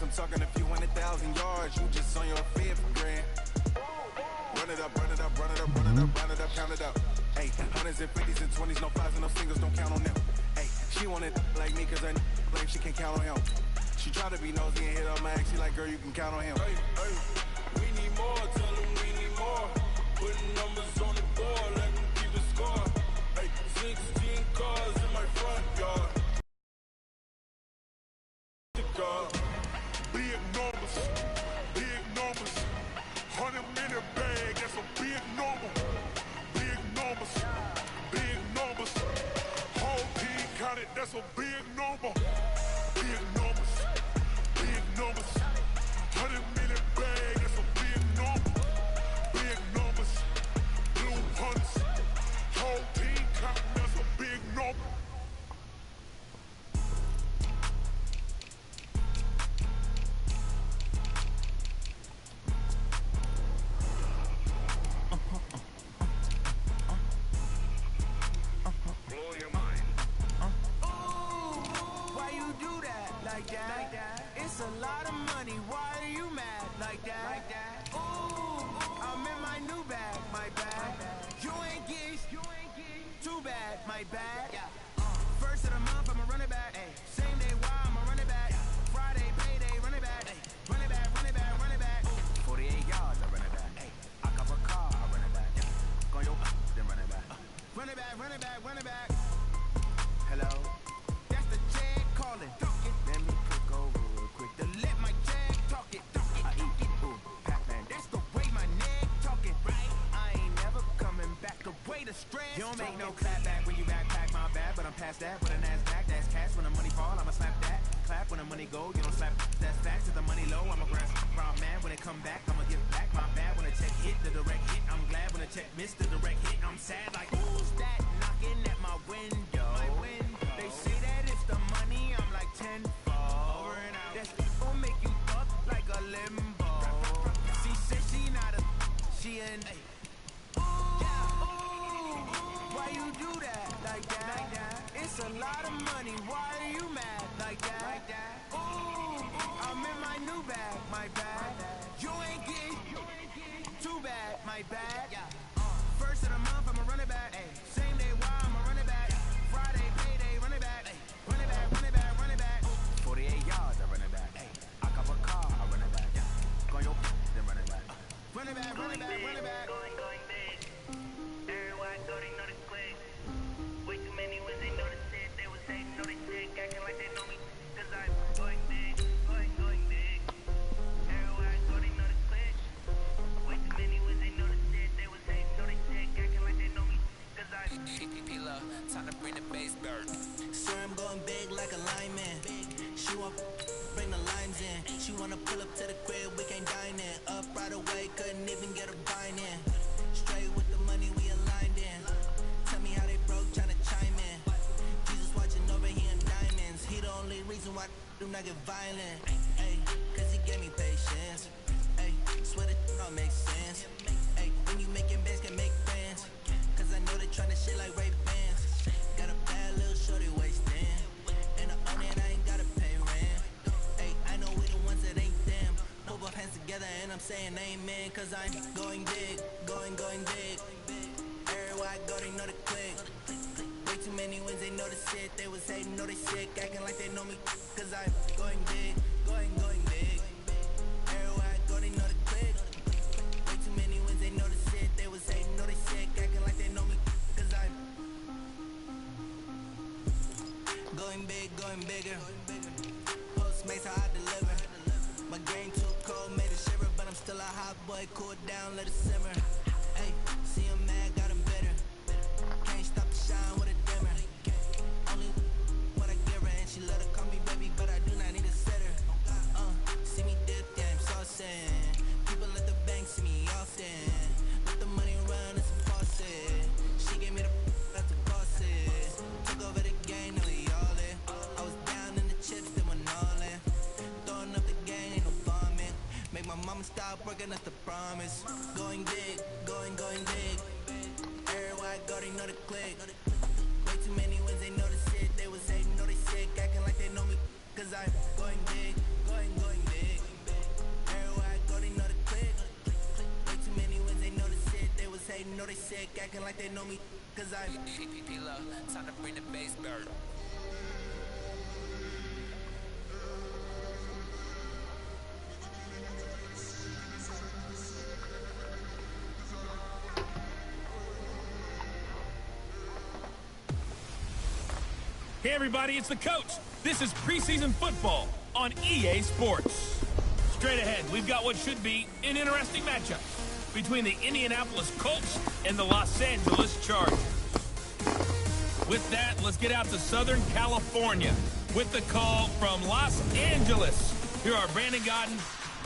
I'm talking a few 100,000 yards. You just on your fifth grand. Run it up, run it up, run it up, run it up, run it up, count it up. Hey, hundreds and fifties and 20s, no fives and no singles, don't count on them. Hey, she wanted like me cause I like she can count on him. She try to be nosy and hit up my ex. She like, girl, you can count on him. Hey, hey, we need more, tell them we need more. Putting numbers on the board, let them keep the score. Hey, 16 cars in my front yard. Big numbers, big numbers. 100 minute bag, that's a big number. Big numbers, big numbers. Whole team counted, that's a big number. Big numbers, big numbers. 100 minute bag, that's a big number. Big numbers, blue hunts. Whole team counting, that's a big number. It's a lot of money, why are you mad like that? Ooh, I'm in my new bag, my bag. You ain't getting too bad, my bad. First of the month, I'ma run it back. Same day, why I'ma run it back. Friday, payday, run it back. Run it back, run it back, run it back. 48 yards, I run it back. I cop a car, I run it back. Go your then run it back. Run it back, run it back, run it back. Hello? That's the Jag calling. Let me click over real quick to let my Jag talk it. I eat it, ooh, Pac-Man. That's the way my neck talking, right? I ain't never coming back. The way the stress. You don't make no clap back when you backpack, my bad, but I'm past that. With a NASDAQ, that's cash. When the money fall, I'ma slap that. Clap when the money go, you don't slap. That's facts. If the money low, I'ma grasp. Proud man, when it come back, I'ma give back. My bad when the check hit, the direct hit. I'm glad when the check missed the direct hit. I'm sad like who's that knocking at my window? They say that it's the money, I'm like 10 over and out. That's gon' make you up like a limbo. She said she not a, she an ooh, why you do that like that? It's a lot of money, why are you mad like that? Ooh, I'm in my new bag, my bag. You ain't getting too bad, my bad. First of the month, I'ma run it back. Same day, why I'ma run it back. Friday, payday, run it back. Run it back, run it back, run it back. 48 yards, I run it back. I cop a car, I run it back. Go your then run it back. Run it back, run it back, run it back. Going big. Everybody thought they know the click. Way too many when they know the shit. They was hating, know they sick, acting like they know me. Cause I'm going big, going big. Everybody thought they know the click. Way too many when they know the shit. They was hating, know they sick, acting like they know me. Cause I'm love, time to bring the bass bird. Sir, I'm going big like a lineman. She want bring the limes in. She wanna pull up to the crib, we can't dine in. Up right away, couldn't even get a bind in. Straight with the money we aligned in. Tell me how they broke, tryna chime in. Jesus watching over here in diamonds. He the only reason why I do not get violent. Ay, cause he gave me patience. Ay, swear that all makes sense. Ay, when you making bands can make friends. Cause I know they tryna shit like Ray Bans. Got a bad little shorty wasting. And I own it, I ain't gotta pay rent. Ay, I know we the ones that ain't them. Put both hands together and I'm saying amen. Cause I'm going big, going big. Everywhere I go, they know the click. Way too many wins, they know the shit. They was hating, know they sick, acting like they know me. Cause I'm going big, going big. Everywhere I go, they know the click. Way too many wins, they know the shit. They was hating, know they sick, acting like they know me. Cause I'm going big, going bigger. Postmates how I deliver. My game too cold, made it shiver. But I'm still a hot boy, cool down, let it simmer. Hey, see him mad, got him bitter. Can't stop the shine with a dimmer. Only what I give her, and she let her call me baby, but I do not need a sitter. See me dip, yeah, I'm saucing. People at the bank see me often. Let the money run, it's a faucet. She gave me the that's the bosses. Took over the game, now we all in. I was down in the chips, they went all in. Throwing up the game, ain't no bombing. Make my mama stop working, that's the promise. Going big, going big. Everywhere I go, they know the click. Way too many wins, they know the shit. They was hating, know they sick, acting like they know me. Cause I'm going big, going big. know they sick, acting like they know me, cause I'm P-Love, time to bring the bass bird. Hey everybody, it's the coach. This is preseason football on EA Sports. Straight ahead, we've got what should be an interesting matchup between the Indianapolis Colts and the Los Angeles Chargers. With that, let's get out to Southern California with the call from Los Angeles. Here are Brandon Godden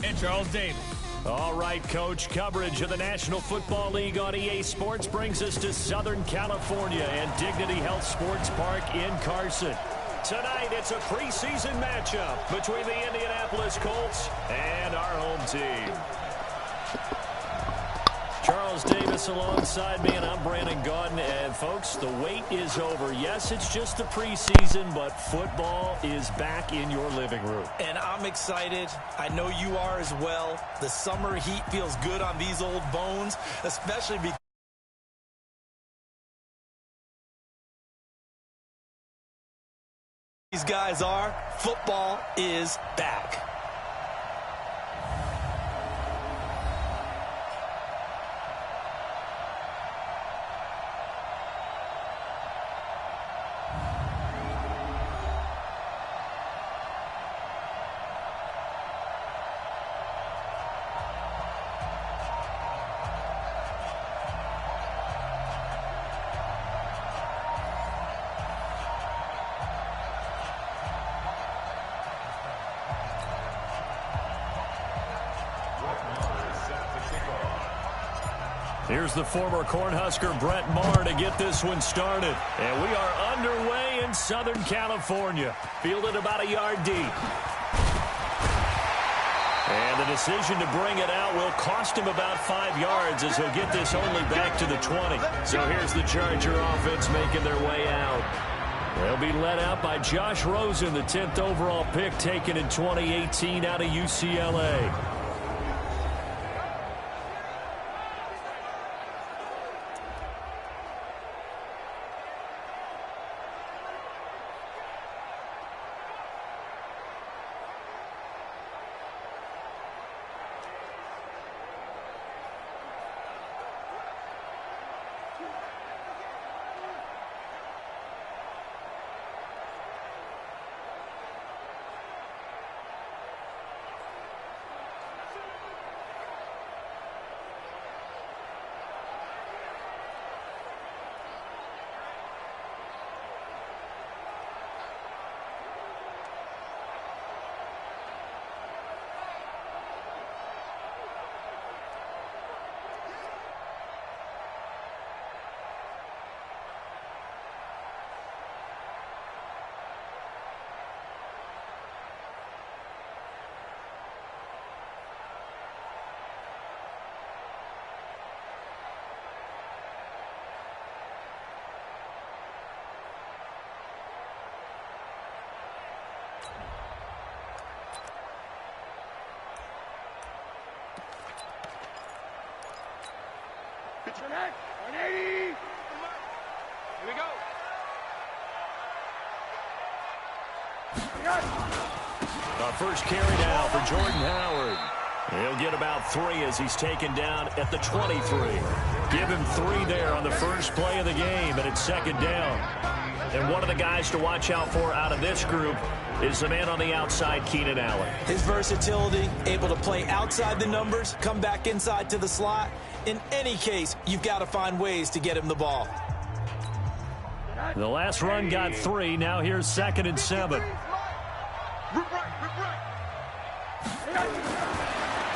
and Charles Davis. All right, Coach. Coverage of the National Football League on EA Sports brings us to Southern California and Dignity Health Sports Park in Carson. Tonight, it's a preseason matchup between the Indianapolis Colts and our home team. Charles Davis alongside me, and I'm Brandon Godden. And, folks, the wait is over. Yes, it's just the preseason, but football is back in your living room. And I'm excited. I know you are as well. The summer heat feels good on these old bones, especially because these guys are. Football is back. Here's the former Cornhusker Brett Maher to get this one started. And we are underway in Southern California. Fielded about a yard deep. And the decision to bring it out will cost him about 5 yards as he'll get this only back to the 20. So here's the Charger offense making their way out. They'll be led out by Josh Rosen, the 10th overall pick taken in 2018 out of UCLA. Pitch your neck. 180. Here we go. Our first carry now for Jordan Howard. He'll get about 3 as he's taken down at the 23. Give him 3 there on the first play of the game, and it's second down. And one of the guys to watch out for out of this group is the man on the outside, Keenan Allen. His versatility, able to play outside the numbers, come back inside to the slot. In any case, you've got to find ways to get him the ball. The last run got 3. Now here's 2nd and 7.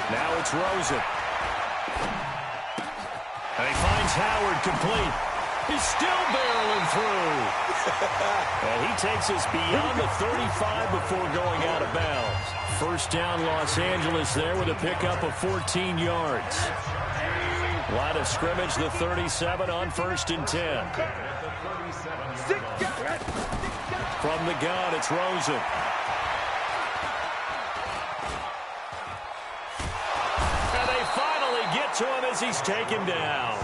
Now it's Rosen. And he finds Howard complete. He's still barreling through. And he takes us beyond the 35 before going out of bounds. First down, Los Angeles there with a pickup of 14 yards. Line of scrimmage, the 37 on 1st and 10. From the gun, it's Rosen. And they finally get to him as he's taken down.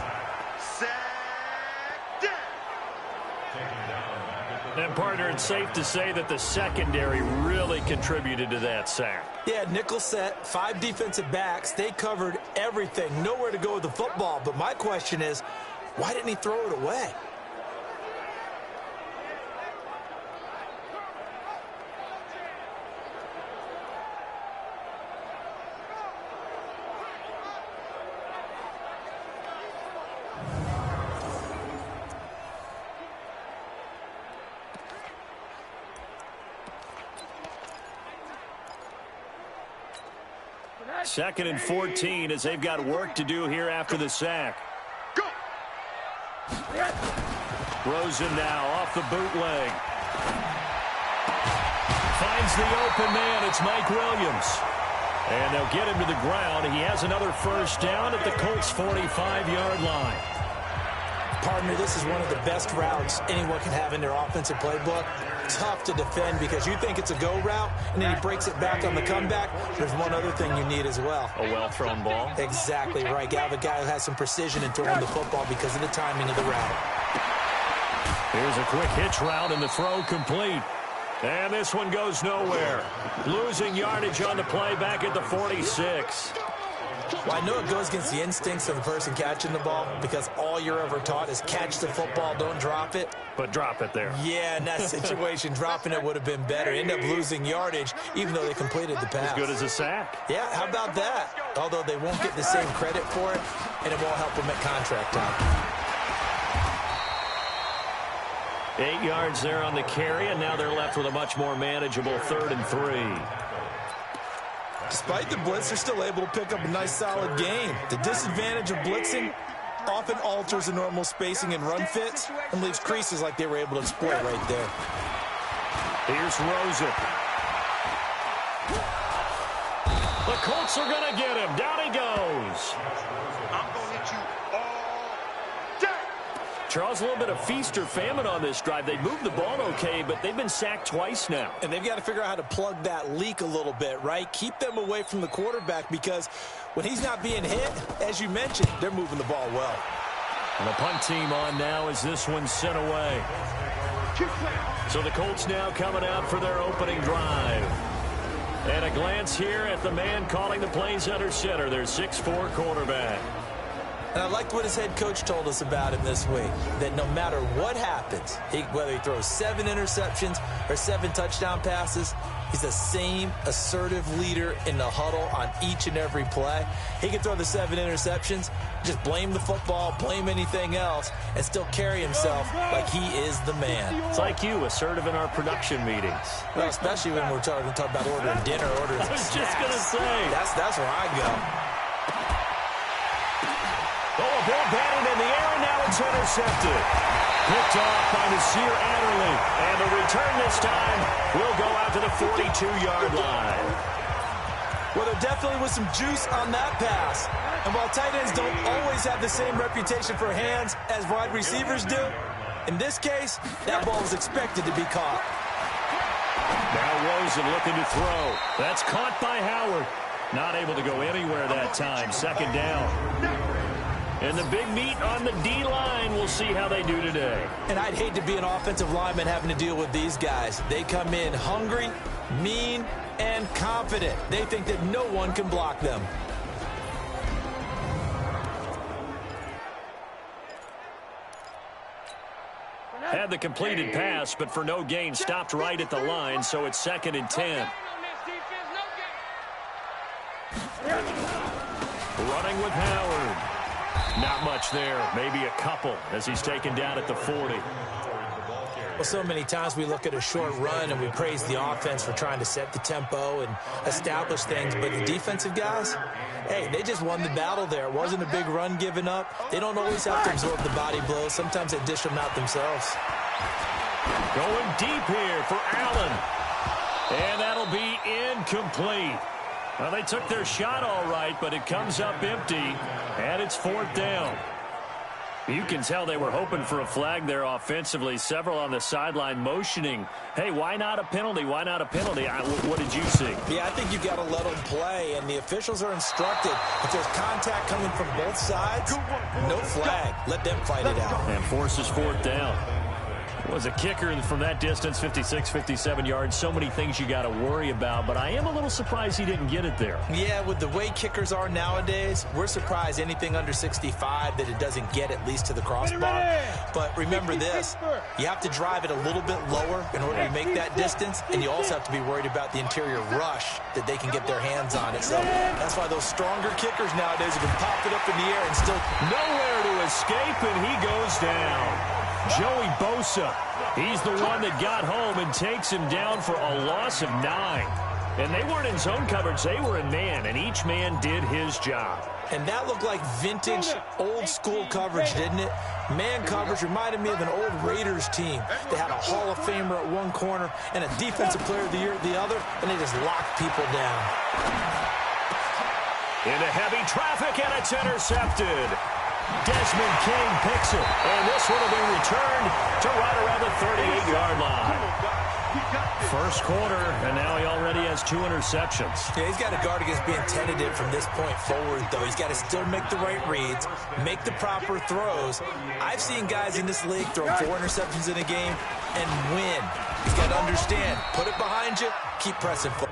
And, partner, it's safe to say that the secondary really contributed to that sack. Yeah, nickel set, 5 defensive backs. They covered everything. Nowhere to go with the football. But my question is, why didn't he throw it away? Second and 14 as they've got work to do here after the sack. Rosen now off the bootleg. Finds the open man. It's Mike Williams. And they'll get him to the ground. He has another first down at the Colts' 45-yard line. Partner, this is one of the best routes anyone can have in their offensive playbook. Tough to defend because you think it's a go route, and then he breaks it back on the comeback. There's one other thing you need as well. A well-thrown ball. Exactly right. You have a guy who has some precision in throwing the football because of the timing of the route. Here's a quick hitch route, and the throw complete. And this one goes nowhere. Losing yardage on the play back at the 46. Well, I know it goes against the instincts of the person catching the ball because all you're ever taught is catch the football, don't drop it. But drop it there. Yeah, in that situation, dropping it would have been better. End up losing yardage, even though they completed the pass. As good as a sack. Yeah, how about that? Although they won't get the same credit for it, and it won't help them at contract time. 8 yards there on the carry, and now they're left with a much more manageable 3rd and 3. Despite the blitz, they're still able to pick up a nice, solid gain. The disadvantage of blitzing often alters the normal spacing and run fits and leaves creases like they were able to exploit right there. Here's Rosen. The Colts are going to get him. Down he goes. I'm going to hit you all day. Charles, a little bit of feast or famine on this drive. They moved the ball okay, but they've been sacked twice now. And they've got to figure out how to plug that leak a little bit, right? Keep them away from the quarterback because when he's not being hit, as you mentioned, they're moving the ball well. And the punt team on now as this one's sent away. So the Colts now coming out for their opening drive. And a glance here at the man calling the plays under center, their 6'4" quarterback. And I liked what his head coach told us about him this week, that no matter what happens, whether he throws 7 interceptions or 7 touchdown passes, he's the same assertive leader in the huddle on each and every play. He can throw the 7 interceptions, just blame the football, blame anything else, and still carry himself like he is the man. It's like you, assertive in our production meetings. Well, especially when we're talking about ordering dinner, ordering I was just going to say. That's where I go. Oh, a ball batted in the air, and now it's intercepted. Picked off by Nasir Adderley. And the return this time will go out to the 42-yard line. Well, there definitely was some juice on that pass. And while tight ends don't always have the same reputation for hands as wide receivers do, in this case, that ball was expected to be caught. Now Rosen looking to throw. That's caught by Howard. Not able to go anywhere that time. 2nd down. And the big meat on the D-line, we'll see how they do today. And I'd hate to be an offensive lineman having to deal with these guys. They come in hungry, mean, and confident. They think that no one can block them. Had the completed pass, but for no gain, stopped right at the line, so it's 2nd and 10. Running with Howard. Not much there, maybe a couple as he's taken down at the 40. Well, so many times we look at a short run and we praise the offense for trying to set the tempo and establish things, but the defensive guys, hey, they just won the battle there. It wasn't a big run given up. They don't always have to absorb the body blows. Sometimes they dish them out themselves. Going deep here for Allen. And that'll be incomplete. Well, they took their shot all right, but it comes up empty, and it's 4th down. You can tell they were hoping for a flag there offensively. Several on the sideline motioning, hey, why not a penalty? Why not a penalty? What did you see? Yeah, I think you got to let them play, and the officials are instructed. If there's contact coming from both sides, no flag. Let them fight it out. And forces 4th down. Was a kicker from that distance, 56, 57 yards. So many things you got to worry about, but I am a little surprised he didn't get it there. Yeah, with the way kickers are nowadays, we're surprised anything under 65 that it doesn't get at least to the crossbar. But remember this, you have to drive it a little bit lower in order to make that distance, and you also have to be worried about the interior rush that they can get their hands on it. So that's why those stronger kickers nowadays have been popping up in the air and still nowhere to escape, and he goes down. Joey Bosa, he's the one that got home and takes him down for a loss of 9. And they weren't in zone coverage, they were in man, and each man did his job. And that looked like vintage, old-school coverage, didn't it? Man coverage reminded me of an old Raiders team. They had a Hall of Famer at one corner and a Defensive Player of the Year at the other, and they just locked people down. Into heavy traffic, and it's intercepted. Desmond King picks it, and this one will be returned to right around the 38-yard line. First quarter, and now he already has 2 interceptions. Yeah, he's got to guard against being tentative from this point forward, though. He's got to still make the right reads, make the proper throws. I've seen guys in this league throw 4 interceptions in a game and win. He's got to understand, put it behind you, keep pressing forward.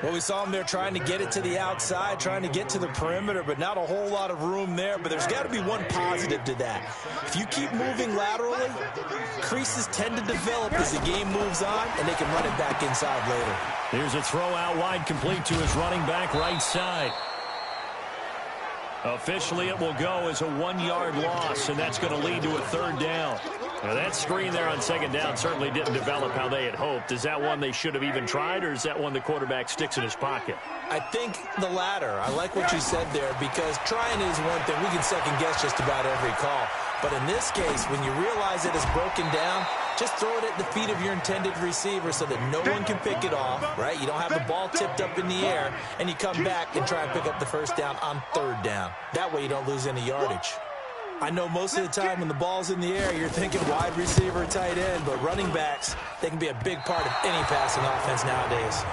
Well, we saw him there trying to get it to the outside, trying to get to the perimeter, but not a whole lot of room there. But there's got to be one positive to that. If you keep moving laterally, creases tend to develop as the game moves on, and they can run it back inside later. Here's a throw out wide, complete to his running back right side. Officially, it will go as a 1-yard loss, and that's going to lead to a 3rd down. Now, that screen there on 2nd down certainly didn't develop how they had hoped. Is that one they should have even tried, or is that one the quarterback sticks in his pocket? I think the latter. I like what you said there, because trying is one thing. We can second-guess just about every call. But in this case, when you realize it is broken down, just throw it at the feet of your intended receiver so that no one can pick it off, right? You don't have the ball tipped up in the air, and you come back and try and pick up the 1st down on 3rd down. That way you don't lose any yardage. I know most of the time when the ball's in the air, you're thinking wide receiver, tight end, but running backs, they can be a big part of any passing offense nowadays.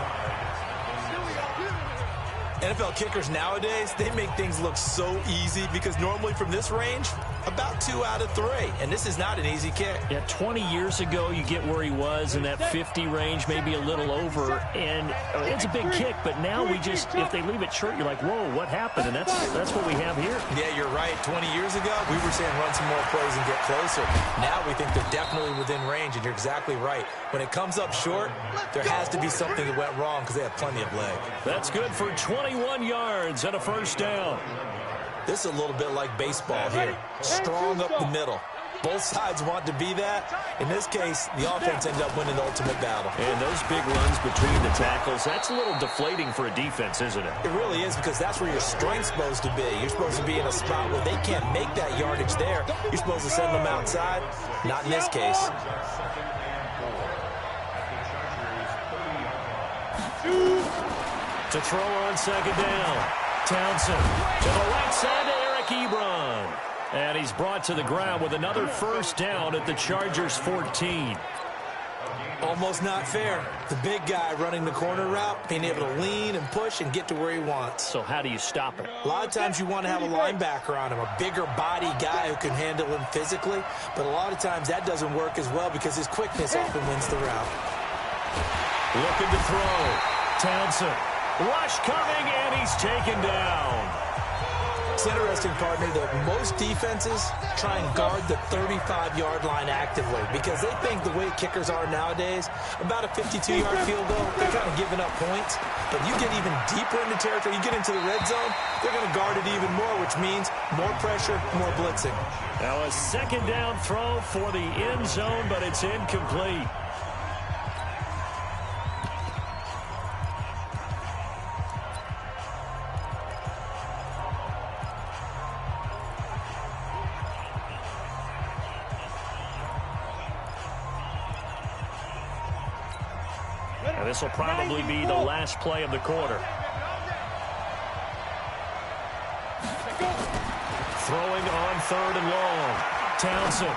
NFL kickers nowadays, they make things look so easy because normally from this range, about 2 out of 3. And this is not an easy kick. Yeah, 20 years ago, you get where he was in that 50 range, maybe a little over. And it's a big kick, but now we just, if they leave it short, you're like, whoa, what happened? And that's what we have here. Yeah, you're right. 20 years ago, we were saying run some more plays and get closer. Now we think they're definitely within range, and you're exactly right. When it comes up short, there has to be something that went wrong because they have plenty of leg. That's good for 21 yards and a 1st down. This is a little bit like baseball here. Strong up the middle. Both sides want to be that. In this case, the offense ended up winning the ultimate battle. And those big runs between the tackles, that's a little deflating for a defense, isn't it? It really is, because that's where your strength's supposed to be. You're supposed to be in a spot where they can't make that yardage there. You're supposed to send them outside. Not in this case. To throw on 2nd down. Townsend to the right side to Eric Ebron. And he's brought to the ground with another 1st down at the Chargers' 14. Almost not fair. The big guy running the corner route, being able to lean and push and get to where he wants. So how do you stop it? A lot of times you want to have a linebacker on him, a bigger body guy who can handle him physically. But a lot of times that doesn't work as well because his quickness often wins the route. Looking to throw. Townsend. Rush coming, and he's taken down. It's interesting, partner, that most defenses try and guard the 35-yard line actively because they think the way kickers are nowadays, about a 52-yard field goal, they're kind of giving up points. But you get even deeper into territory, you get into the red zone, they're going to guard it even more, which means more pressure, more blitzing. Now a 2nd down throw for the end zone, but it's incomplete. This will probably be the last play of the quarter. Throwing on 3rd and long. Townsend.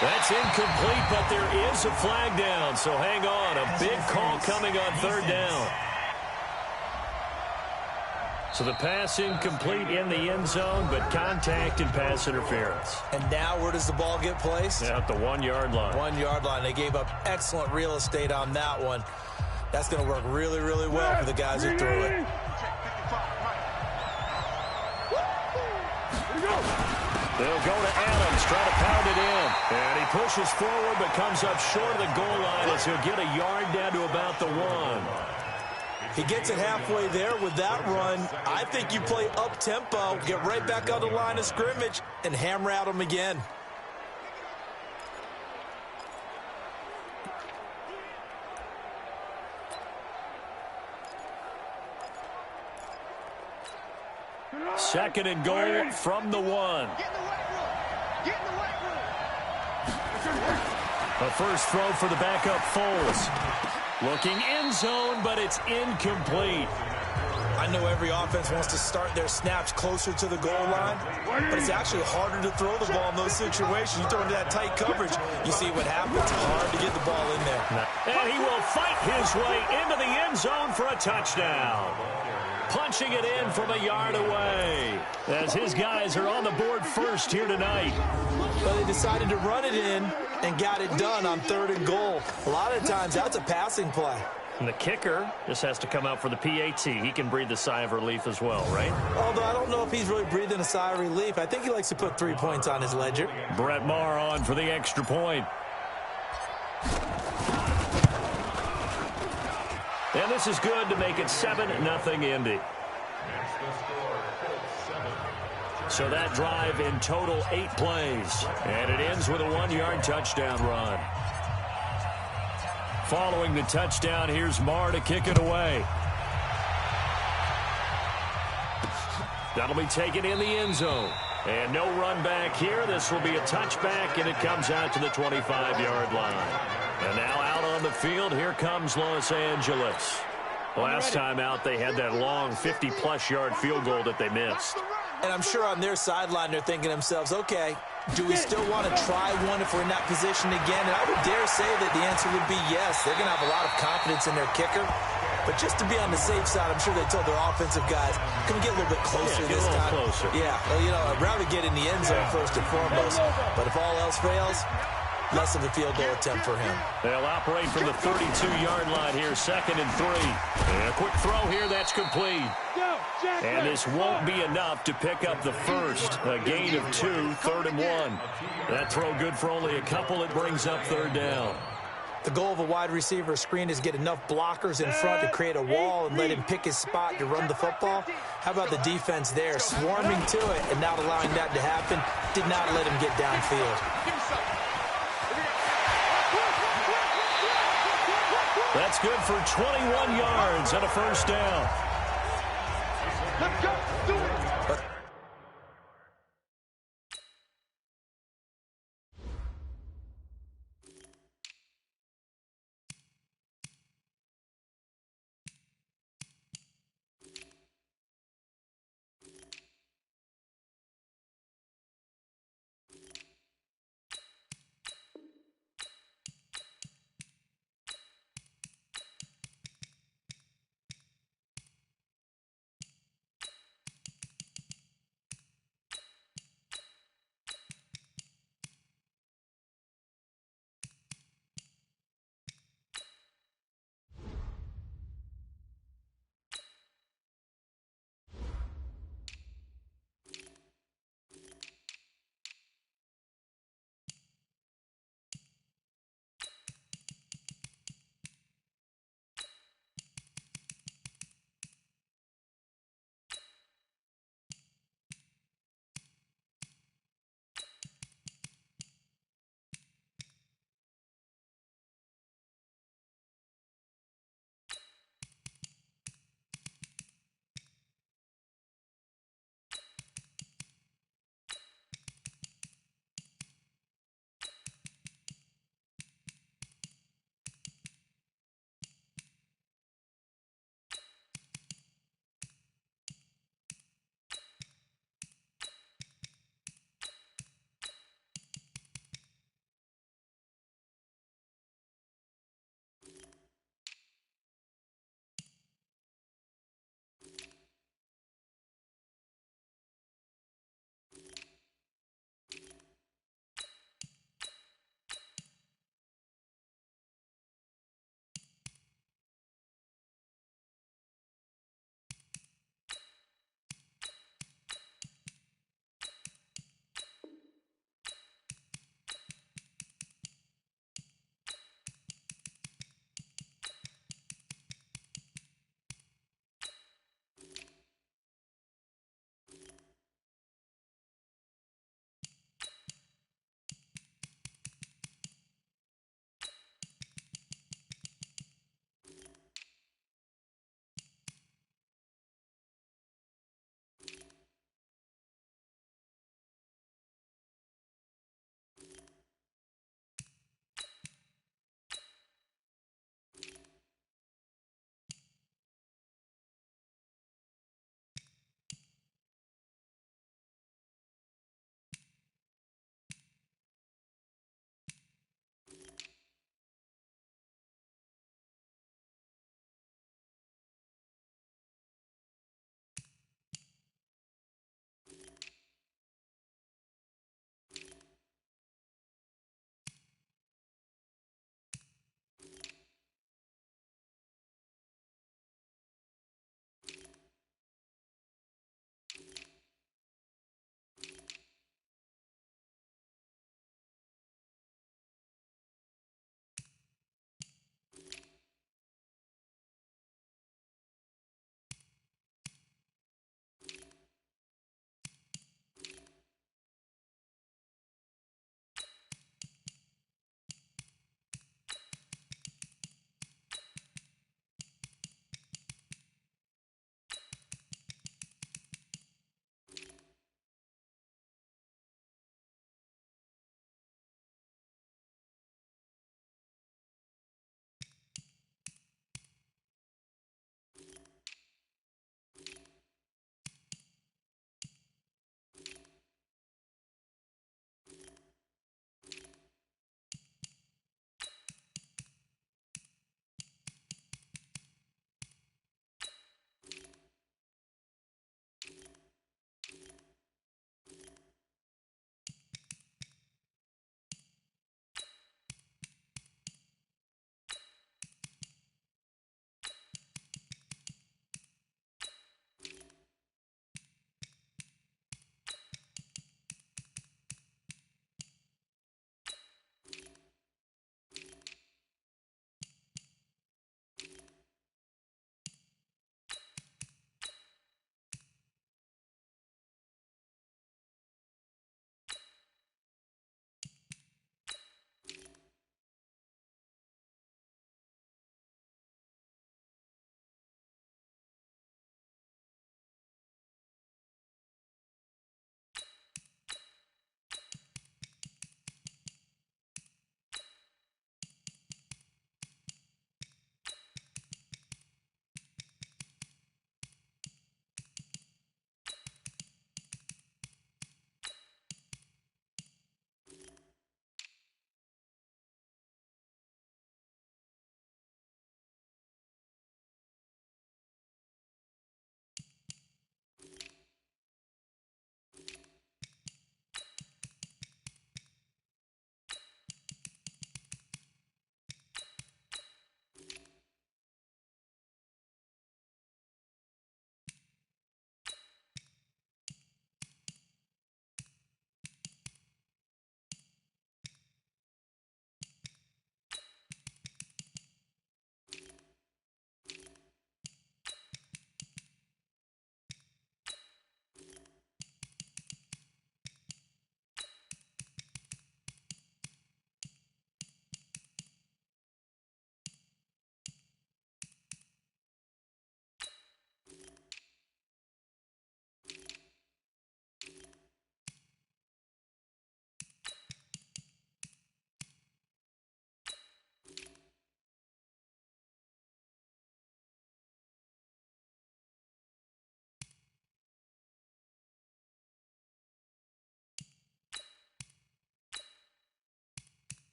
That's incomplete, but there is a flag down, so hang on. A big call coming on 3rd down. So the pass incomplete in the end zone, but contact and pass interference. And now where does the ball get placed? At the 1-yard line. 1-yard line. They gave up excellent real estate on that one. That's going to work really, really well for the guys who threw it. They'll go to Adams, try to pound it in. And he pushes forward, but comes up short of the goal line as he'll get a yard down to about the 1. He gets it halfway there with that run. I think you play up-tempo, get right back on the line of scrimmage, and hammer at him again. Second and goal from the 1. A first throw for the backup Foles. Looking end zone, but it's incomplete. I know every offense wants to start their snaps closer to the goal line, but it's actually harder to throw the ball in those situations. You throw into that tight coverage, you see what happens. It's hard to get the ball in there. And he will fight his way into the end zone for a touchdown. Punching it in from a yard away as his guys are on the board first here tonight. Well, they decided to run it in and got it done on 3rd and goal. A lot of times that's a passing play. And the kicker just has to come out for the PAT. He can breathe a sigh of relief as well, right? Although I don't know if he's really breathing a sigh of relief. I think he likes to put 3 points on his ledger. Brett Maher on for the extra point. And this is good to make it 7-0 Indy. So that drive in total 8 plays. And it ends with a 1-yard touchdown run. Following the touchdown, here's Maher to kick it away. That'll be taken in the end zone. And no run back here. This will be a touchback, and it comes out to the 25-yard line. And now out on the field, here comes Los Angeles. Last time out, they had that long 50-plus yard field goal that they missed. And I'm sure on their sideline, they're thinking to themselves, okay, do we still want to try one if we're in that position again? And I would dare say that the answer would be yes. They're going to have a lot of confidence in their kicker. But just to be on the safe side, I'm sure they told their offensive guys, can we get a little bit closer this time? Closer. Yeah, well, you know, I'd rather get in the end zone first and foremost. But if all else fails, less of a field goal attempt for him. They'll operate from the 32-yard line here, 2nd and 3. And a quick throw here, that's complete. And this won't be enough to pick up the first. A gain of 2, 3rd and 1. That throw good for only a couple. It brings up 3rd down. The goal of a wide receiver screen is get enough blockers in front to create a wall and let him pick his spot to run the football. How about the defense there, swarming to it and not allowing that to happen? Did not let him get downfield. That's good for 21 yards and a first down. Let's go. Do it.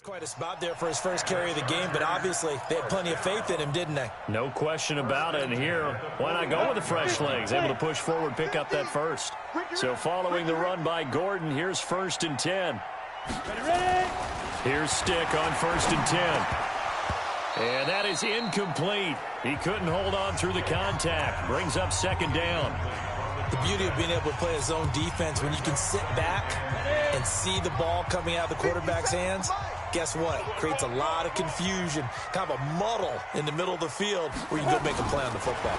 Quite a spot there for his first carry of the game, but obviously they had plenty of faith in him, didn't they? No question about it. And here, why not go with the fresh legs? Able to push forward, pick up that first. So following the run by Gordon, here's 1st and 10. Here's Stick on 1st and 10. And that is incomplete. He couldn't hold on through the contact. Brings up 2nd down. The beauty of being able to play a zone defense when you can sit back and see the ball coming out of the quarterback's hands, guess what? Creates a lot of confusion, kind of a muddle in the middle of the field where you can go make a play on the football.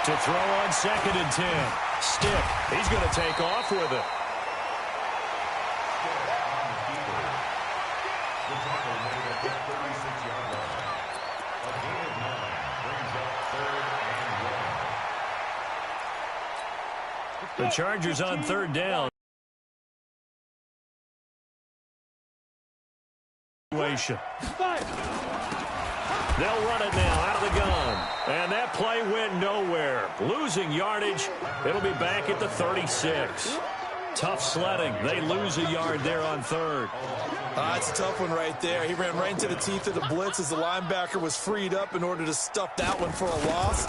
To throw on 2nd and 10. Stick. He's going to take off with it. The Chargers on 3rd down. They'll run it now out of the gun. And that play went nowhere. Losing yardage. It'll be back at the 36. Tough sledding. They lose a yard there on 3rd. It's a tough one right there. He ran right into the teeth of the blitz as the linebacker was freed up in order to stuff that one for a loss.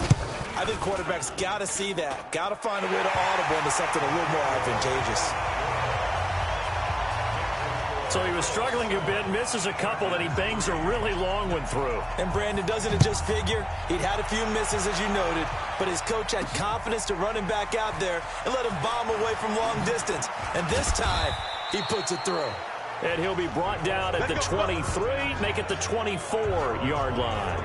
I think quarterbacks got to see that. Got to find a way to audible into something a little more advantageous. So he was struggling a bit, misses a couple, then he bangs a really long one through. And Brandon, doesn't it just figure? He'd had a few misses, as you noted, but his coach had confidence to run him back out there and let him bomb away from long distance. And this time, he puts it through. And he'll be brought down at the 23, make it the 24-yard line.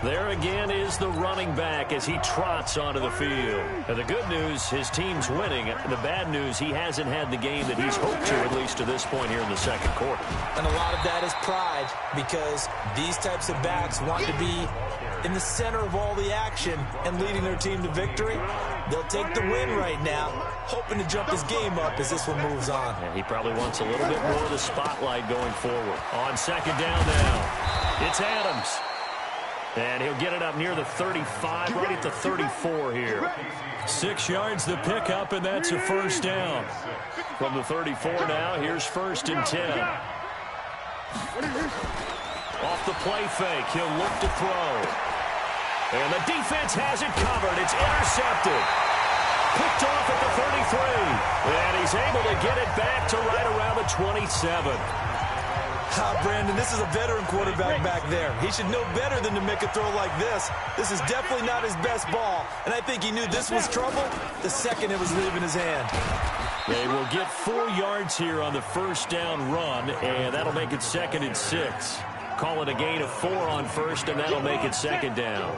There again is the running back as he trots onto the field. And the good news, his team's winning. The bad news, he hasn't had the game that he's hoped to, at least to this point here in the 2nd quarter. And a lot of that is pride, because these types of backs want to be in the center of all the action and leading their team to victory. They'll take the win right now, hoping to jump his game up as this one moves on. And he probably wants a little bit more of the spotlight going forward. On 2nd down now, it's Adams. And he'll get it up near the 35, right at the 34 here. 6 yards the pickup, and that's a 1st down. From the 34 now, here's 1st and 10. Off the play fake, he'll look to throw. And the defense has it covered. It's intercepted. Picked off at the 33. And he's able to get it back to right around the 27. Brandon, this is a veteran quarterback back there. He should know better than to make a throw like this. This is definitely not his best ball, and I think he knew this was trouble the second it was leaving his hand. They will get 4 yards here on the 1st down run, and that'll make it 2nd and 6. Call it a gain of 4 on 1st, and that'll make it 2nd down.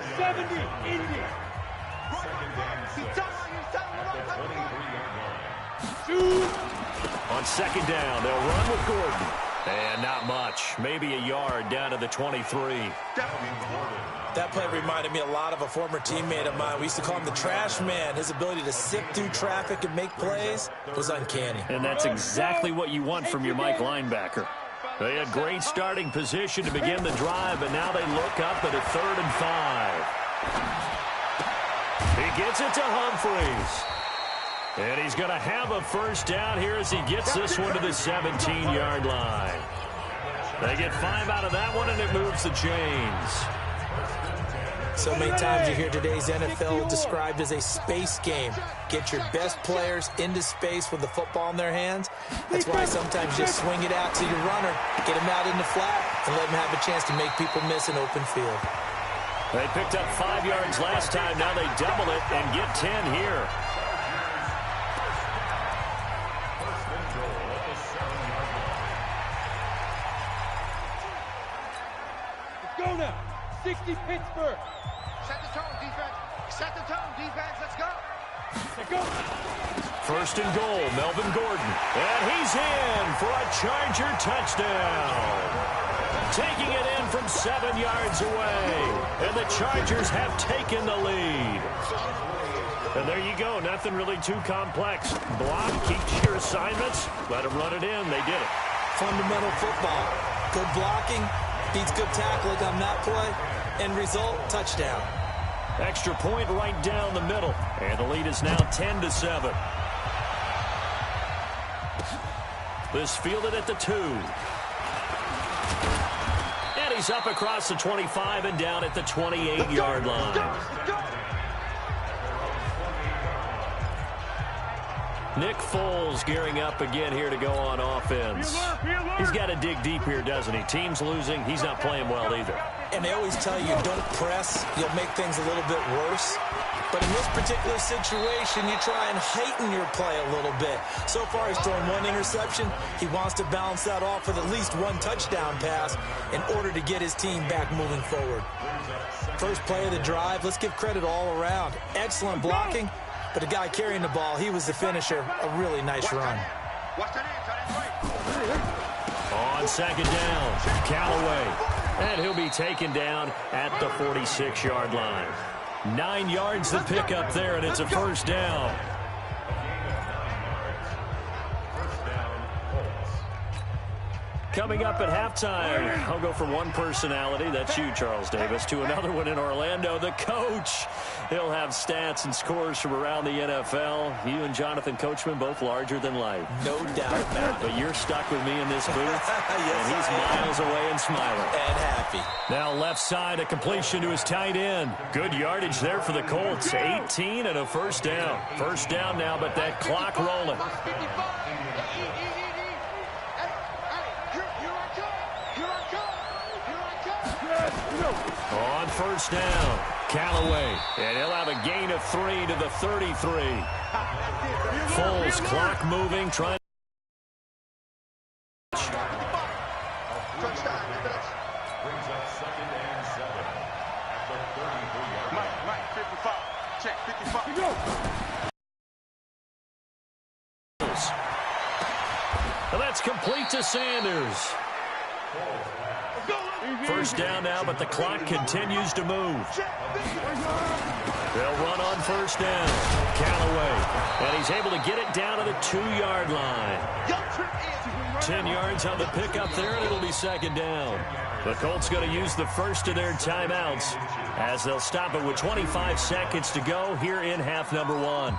On 2nd down, they'll run with Gordon. And not much. Maybe a yard down to the 23. That play reminded me a lot of a former teammate of mine. We used to call him the trash man. His ability to sift through traffic and make plays was uncanny. And that's exactly what you want from your Mike linebacker. They had great starting position to begin the drive, but now they look up at a 3rd and 5. He gets it to Humphreys. And he's going to have a 1st down here as he gets this one to the 17-yard line. They get 5 out of that one, and it moves the chains. So many times you hear today's NFL described as a space game. Get your best players into space with the football in their hands. That's why sometimes you just swing it out to your runner, get him out in the flat, and let him have a chance to make people miss an open field. They picked up 5 yards last time. Now they double it and get 10 here. Go now. 60 Pittsburgh. Set the tone, defense. Set the tone, defense. Let's go. Let's go. 1st and goal, Melvin Gordon. And he's in for a Charger touchdown. Taking it in from 7 yards away. And the Chargers have taken the lead. And there you go. Nothing really too complex. Block, keep your assignments. Let them run it in. They did it. Fundamental football. Good blocking. Beats good tackling on that play. End result, touchdown. Extra point right down the middle. And the lead is now 10-7. This fielded at the 2. And he's up across the 25 and down at the 28-yard line. Nick Foles gearing up again here to go on offense. He's got to dig deep here, doesn't he? Team's losing. He's not playing well either. And they always tell you, don't press. You'll make things a little bit worse. But in this particular situation, you try and heighten your play a little bit. So far, he's thrown 1 interception. He wants to balance that off with at least 1 touchdown pass in order to get his team back moving forward. First play of the drive, let's give credit all around. Excellent blocking. But the guy carrying the ball, he was the finisher. A really nice run. On second down, Callaway. And he'll be taken down at the 46-yard line. 9 yards to pick up there, and it's a first down. Coming up at halftime, I'll go from one personality, that's you, Charles Davis, to another one in Orlando, the coach. He'll have stats and scores from around the NFL. You and Jonathan Coachman, both larger than life. No doubt about it. But you're stuck with me in this booth, yes, and he's miles away and smiling. And happy. Now left side, a completion to his tight end. Good yardage there for the Colts. 18 and a first down. First down now, but that clock rolling. On first down, Callaway, and he'll have a gain of 3 to the 33. Foles, clock moving, trying. And that's complete to Sanders. First down now, but the clock continues to move. They'll run on first down. Callaway, and he's able to get it down to the 2-yard line. 10 yards on the pickup there, and it'll be second down. The Colts going to use the first of their timeouts as they'll stop it with 25 seconds to go here in half number 1.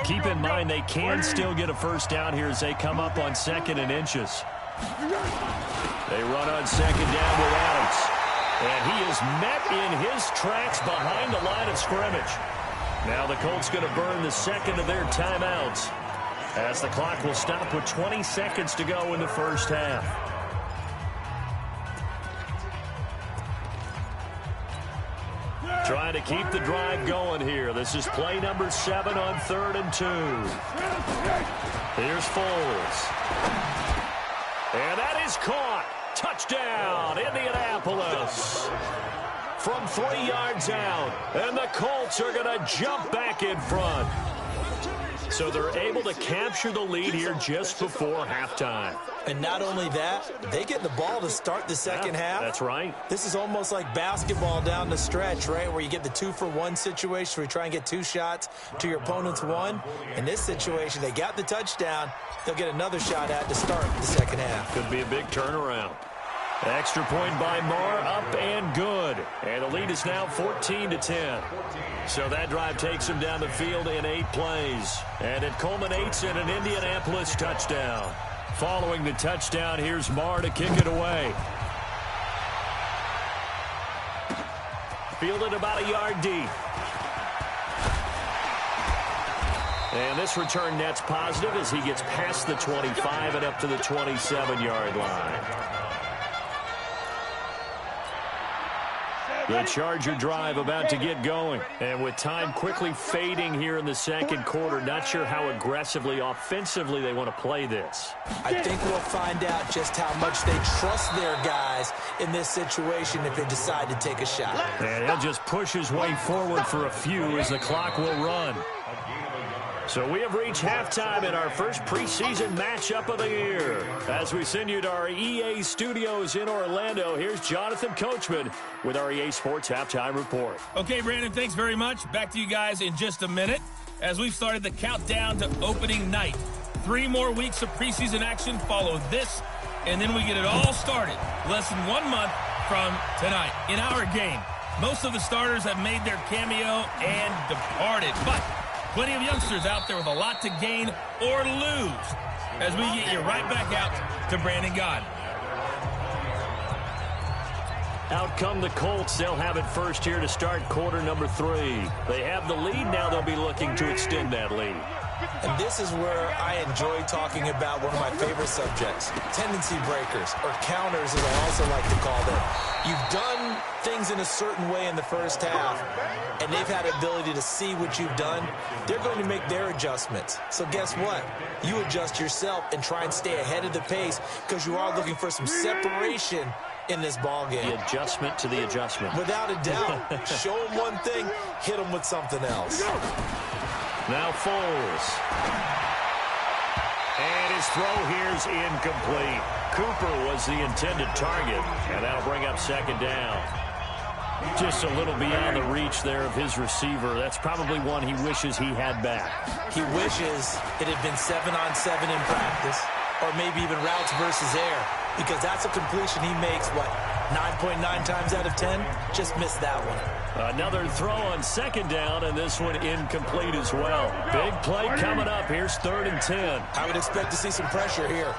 Keep in mind they can still get a first down here as they come up on 2nd and inches. They run on 2nd down with Adams. And he is met in his tracks behind the line of scrimmage. Now the Colts going to burn the second of their timeouts as the clock will stop with 20 seconds to go in the first half. Trying to keep the drive going here. This is play number 7 on 3rd and 2. Here's Foles. And that is caught. Touchdown, Indianapolis. From 3 yards out. And the Colts are going to jump back in front. So they're able to capture the lead here just before halftime. And not only that, they get the ball to start the second half. That's right. This is almost like basketball down the stretch, right, where you get the 2-for-1 situation where you try and get 2 shots to your opponent's 1. In this situation, they got the touchdown. They'll get another shot at to start the second half. Could be a big turnaround. Extra point by Marr, up and good. And the lead is now 14-10. So that drive takes them down the field in 8 plays. And it culminates in an Indianapolis touchdown. Following the touchdown, here's Marr to kick it away. Fielded about a yard deep. And this return net's positive as he gets past the 25 and up to the 27-yard line. The Charger drive about to get going. And with time quickly fading here in the second quarter, not sure how aggressively, offensively they want to play this. I think we'll find out just how much they trust their guys in this situation if they decide to take a shot. And he'll just push his way forward for a few as the clock will run. So we have reached halftime in our first preseason matchup of the year. As we send you to our EA studios in Orlando, here's Jonathan Coachman with our EA Sports Halftime Report. Okay, Brandon, thanks very much. Back to you guys in just a minute. as we've started the countdown to opening night. 3 more weeks of preseason action follow this, and then we get it all started less than 1 month from tonight. In our game, most of the starters have made their cameo and departed, but plenty of youngsters out there with a lot to gain or lose as we get you right back out to Brandon God. Out come the Colts. They'll have it first here to start quarter number 3. They have the lead. Now they'll be looking to extend that lead. And this is where I enjoy talking about one of my favorite subjects, tendency breakers, or counters as I also like to call them. You've done things in a certain way in the first half, and they've had the ability to see what you've done. They're going to make their adjustments. So guess what? You adjust yourself and try and stay ahead of the pace because you are looking for some separation in this ball game. The adjustment to the adjustment. Without a doubt. Show them one thing, hit them with something else. Now Foles. And his throw here's incomplete. Cooper was the intended target, and that'll bring up second down. Just a little beyond the reach there of his receiver. That's probably one he wishes he had back. He wishes it had been 7-on-7 in practice, or maybe even routes versus air, because that's a completion he makes, what, 9.9 times out of 10? Just missed that one. Another throw on second down, and this one incomplete as well. Big play coming up. Here's 3rd and 10. I would expect to see some pressure here.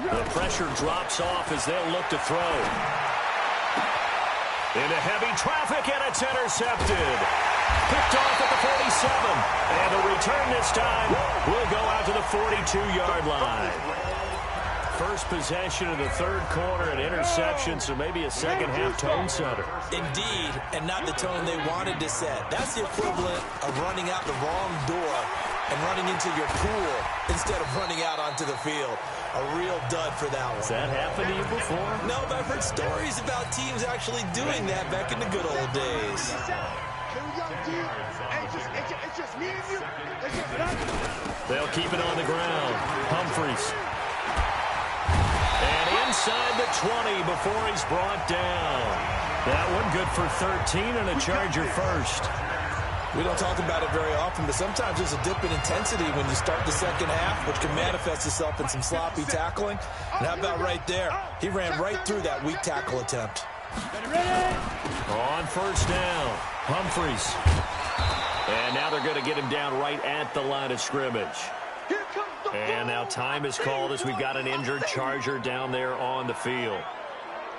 The pressure drops off as they'll look to throw. Into heavy traffic, and it's intercepted. Picked off at the 47. And the return this time will go out to the 42-yard line. First possession of the 3rd quarter, an interception, so maybe a second-half tone setter. Indeed, and not the tone they wanted to set. That's the equivalent of running out the wrong door and running into your pool instead of running out onto the field. A real dud for that one. Has that happened to you before? No, but I've heard stories about teams actually doing that back in the good old days. They'll keep it on the ground. Humphreys. And inside the 20 before he's brought down. That one good for 13 and a Charger first. We don't talk about it very often, but sometimes there's a dip in intensity when you start the second half, which can manifest itself in some sloppy tackling. And how about right there? He ran right through that weak tackle attempt. On first down, Humphreys. And now they're going to get him down right at the line of scrimmage. And now time is called as we've got an injured Charger down there on the field.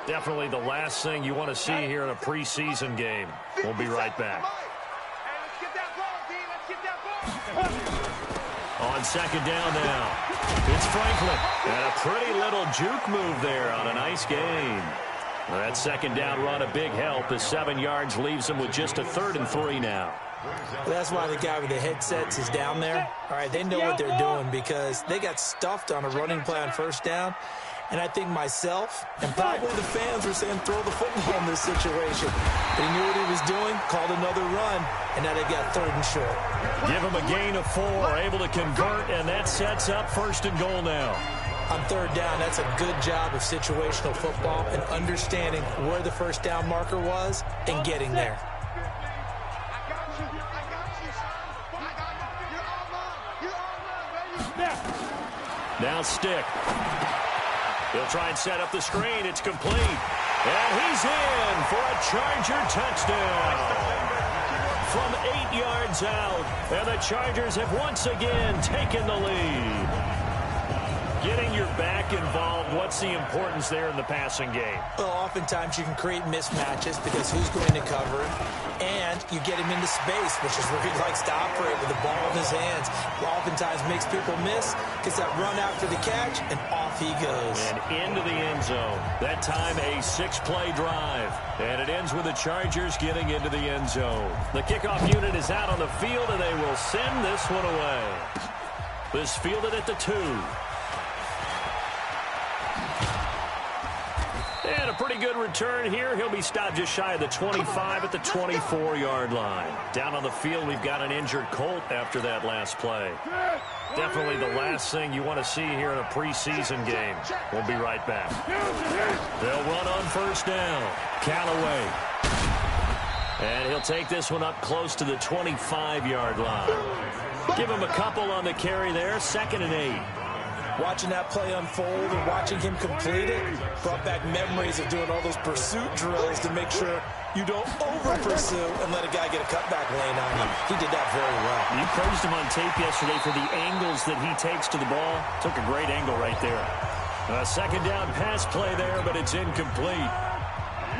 Definitely the last thing you want to see here in a preseason game. We'll be right back. On second down now, it's Franklin. And a pretty little juke move there on a nice gain. That second down run a big help as 7 yards leaves them with just a 3rd and 3 now. Well, that's why the guy with the headsets is down there. All right, they know what they're doing because they got stuffed on a running play on first down. And I think myself and probably the fans were saying throw the football in this situation. But he knew what he was doing, called another run, and now they got 3rd and short. Give him a gain of 4, able to convert, and that sets up 1st and goal now. On 3rd down, that's a good job of situational football and understanding where the first down marker was and getting there. Now Stick. He'll try and set up the screen. It's complete. And he's in for a Charger touchdown. From 8 yards out. And the Chargers have once again taken the lead. Getting your back involved, what's the importance there in the passing game? Well, oftentimes you can create mismatches because who's going to cover him? And you get him into space, which is where he likes to operate with the ball in his hands. Oftentimes makes people miss, gets that run after the catch, and off he goes. And into the end zone. That time a 6-play drive. And it ends with the Chargers getting into the end zone. The kickoff unit is out on the field, and they will send this one away. This fielded at the 2. And a pretty good return here. He'll be stopped just shy of the 25 at the 24-yard line. Down on the field, we've got an injured Colt after that last play. Definitely the last thing you want to see here in a preseason game. We'll be right back. They'll run on first down. Callaway. And he'll take this one up close to the 25-yard line. Give him a couple on the carry there, 2nd and 8. Watching that play unfold and watching him complete it brought back memories of doing all those pursuit drills to make sure you don't over-pursue and let a guy get a cutback lane on you. He did that very well. You praised him on tape yesterday for the angles that he takes to the ball. Took a great angle right there. A 2nd down pass play there, but it's incomplete.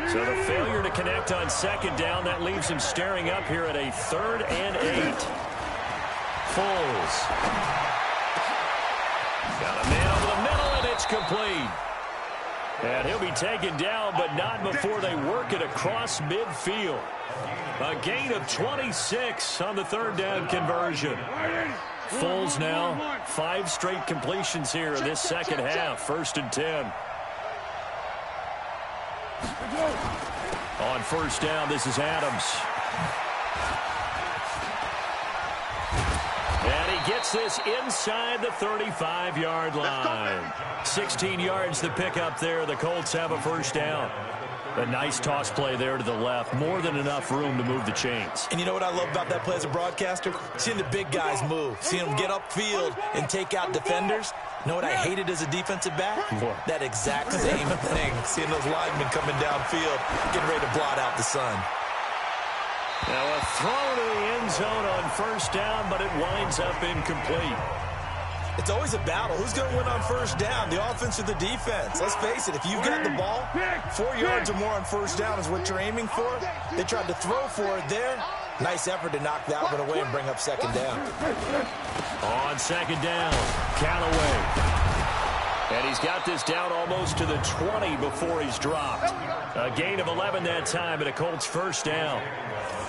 So the failure to connect on 2nd down, that leaves him staring up here at a 3rd and 8. Foles. Got a man over the middle, and it's complete. And he'll be taken down, but not before they work it across midfield. A gain of 26 on the 3rd down conversion. Foles now, 5 straight completions here in this 2nd half. 1st and 10. On 1st down, this is Adams. And he gets this inside the 35-yard line. 16 yards to pick up there. The Colts have a 1st down. A nice toss play there to the left. More than enough room to move the chains. And you know what I love about that play as a broadcaster? Seeing the big guys move. Seeing them get upfield and take out defenders. You know what I hated as a defensive back? What? That exact same thing. Seeing those linemen coming downfield, getting ready to blot out the sun. Now a throw to the end zone on 1st down, but it winds up incomplete. It's always a battle. Who's going to win on 1st down, the offense or the defense? Let's face it, if you've got the ball, 4 yards or more on 1st down is what you're aiming for. They tried to throw for it there. Nice effort to knock that one away and bring up 2nd down. On 2nd down, Callaway. And he's got this down almost to the 20 before he's dropped. A gain of 11 that time, and a Colts 1st down.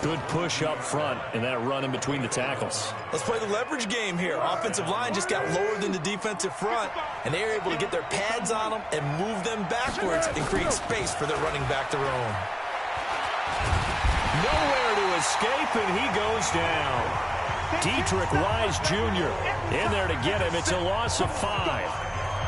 Good push up front and that run in between the tackles. Let's play the leverage game here. Offensive line just got lower than the defensive front, and they were able to get their pads on them and move them backwards and create space for their running back to roam. Nowhere to escape, and he goes down. Dietrich Wise Jr. in there to get him. It's a loss of 5.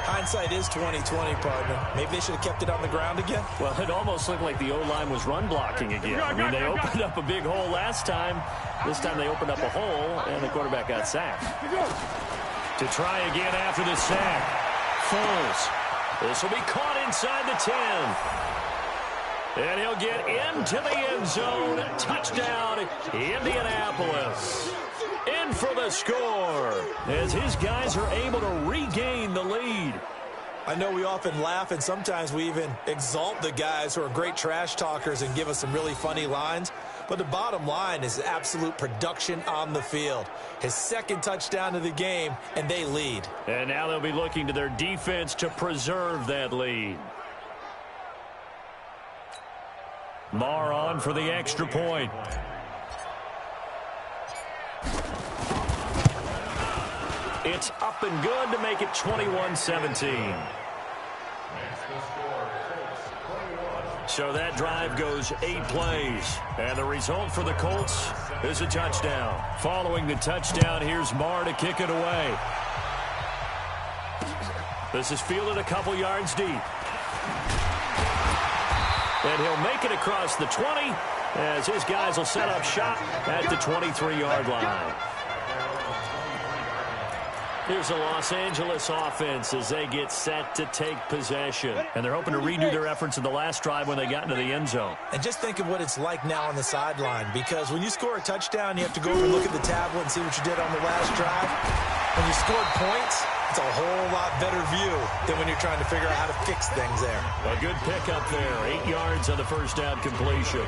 Hindsight is 20/20, partner. Maybe they should have kept it on the ground again. Well, it almost looked like the O-line was run blocking again. I mean, they opened up a big hole last time. This time they opened up a hole, and the quarterback got sacked. To try again after the sack. Foles. This will be caught inside the 10. And he'll get into the end zone. Touchdown, Indianapolis. In for the score as his guys are able to regain the lead. I know we often laugh and sometimes we even exalt the guys who are great trash talkers and give us some really funny lines. But the bottom line is absolute production on the field. His 2nd touchdown of the game, and they lead. And now they'll be looking to their defense to preserve that lead. Marr on for the extra point. It's up and good to make it 21-17. So that drive goes 8 plays. And the result for the Colts is a touchdown. Following the touchdown, here's Marr to kick it away. This is fielded a couple yards deep. And he'll make it across the 20 as his guys will set up shop at the 23-yard line. Here's the Los Angeles offense as they get set to take possession. And they're hoping to redo their efforts in the last drive when they got into the end zone. And just think of what it's like now on the sideline, because when you score a touchdown, you have to go over and look at the tablet and see what you did on the last drive. When you scored points, it's a whole lot better view than when you're trying to figure out how to fix things there. A good pickup there. 8 yards on the 1st down completion.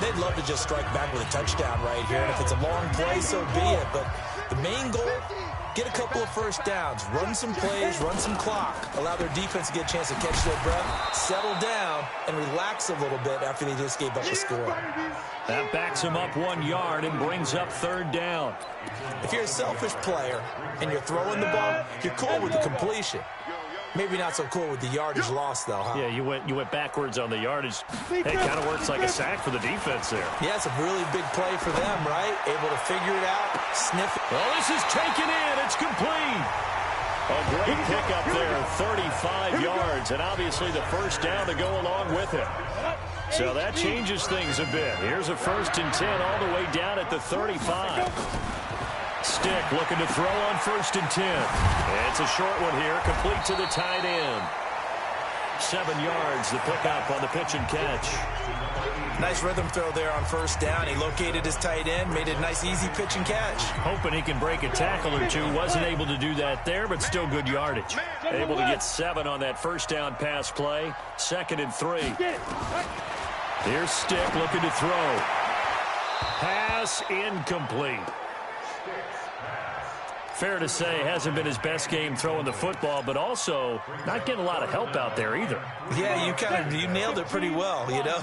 They'd love to just strike back with a touchdown right here. And if it's a long play, so be it. But the main goal, get a couple of 1st downs, run some plays, run some clock, allow their defense to get a chance to catch their breath, settle down, and relax a little bit after they just gave up a score. That backs him up 1 yard and brings up 3rd down. If you're a selfish player and you're throwing the ball, you're cool with the completion. Maybe not so cool with the yardage loss, though, huh? Yeah, you went backwards on the yardage. Hey, it kind of works like a sack for the defense there. Yeah, it's a really big play for them, right? Able to figure it out, sniff it. Well, this is taken in. It's complete. A great pickup there, 35 yards, and obviously the 1st down to go along with it. So that changes things a bit. Here's a 1st and 10 all the way down at the 35. Stick looking to throw on 1st and 10. It's a short one here, complete to the tight end. 7 yards, the pickup on the pitch and catch. Nice rhythm throw there on 1st down. He located his tight end, made a nice easy pitch and catch. Hoping he can break a tackle or two. Wasn't able to do that there, but still good yardage. Able to get 7 on that 1st down pass play. 2nd and 3. Here's Stick looking to throw. Pass incomplete. Fair to say, hasn't been his best game throwing the football, but also not getting a lot of help out there either. Yeah, you nailed it pretty well, you know.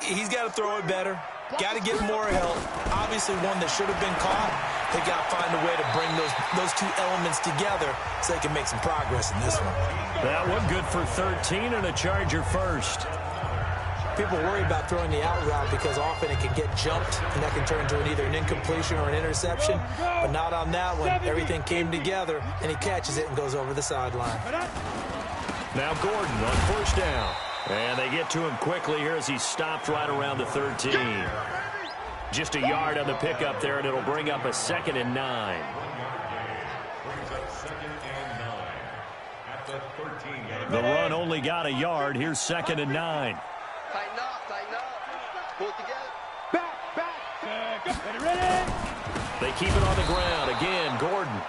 He's got to throw it better. Got to get more help. Obviously one that should have been caught. They got to find a way to bring those two elements together so they can make some progress in this one. That one good for 13 and a Charger first. People worry about throwing the out route because often it can get jumped, and that can turn into either an incompletion or an interception. But not on that one. Everything came together, and he catches it and goes over the sideline. Now Gordon on 1st down. And they get to him quickly here as he stopped right around the 13. Just a yard on the pickup there, and it'll bring up a 2nd and 9. The run only got a yard. Here's 2nd and 9. Tighten up, pull it together. Back. Ready. They keep it on the ground. Again, Gordon.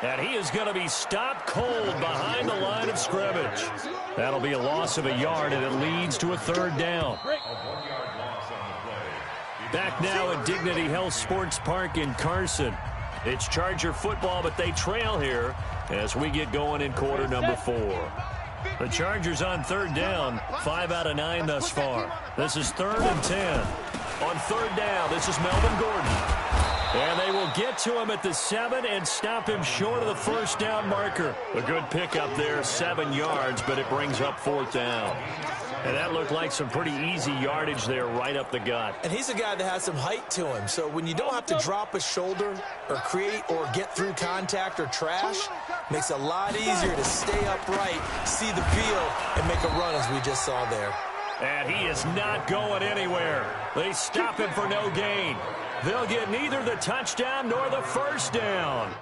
And he is going to be stopped cold behind the line of scrimmage. That'll be a loss of a yard, and it leads to a 3rd down. Back now at Dignity Health Sports Park in Carson. It's Charger football, but they trail here as we get going in quarter number 4. The Chargers on 3rd down, 5 out of 9 thus far. This is 3rd and 10. On 3rd down, this is Melvin Gordon. And they will get to him at the 7 and stop him short of the 1st down marker. A good pickup there, 7 yards, but it brings up 4th down. And that looked like some pretty easy yardage there right up the gut. And he's a guy that has some height to him. So when you don't have to drop a shoulder or create or get through contact or trash, makes it a lot easier to stay upright, see the field, and make a run as we just saw there. And he is not going anywhere. They stop him for no gain. They'll get neither the touchdown nor the 1st down.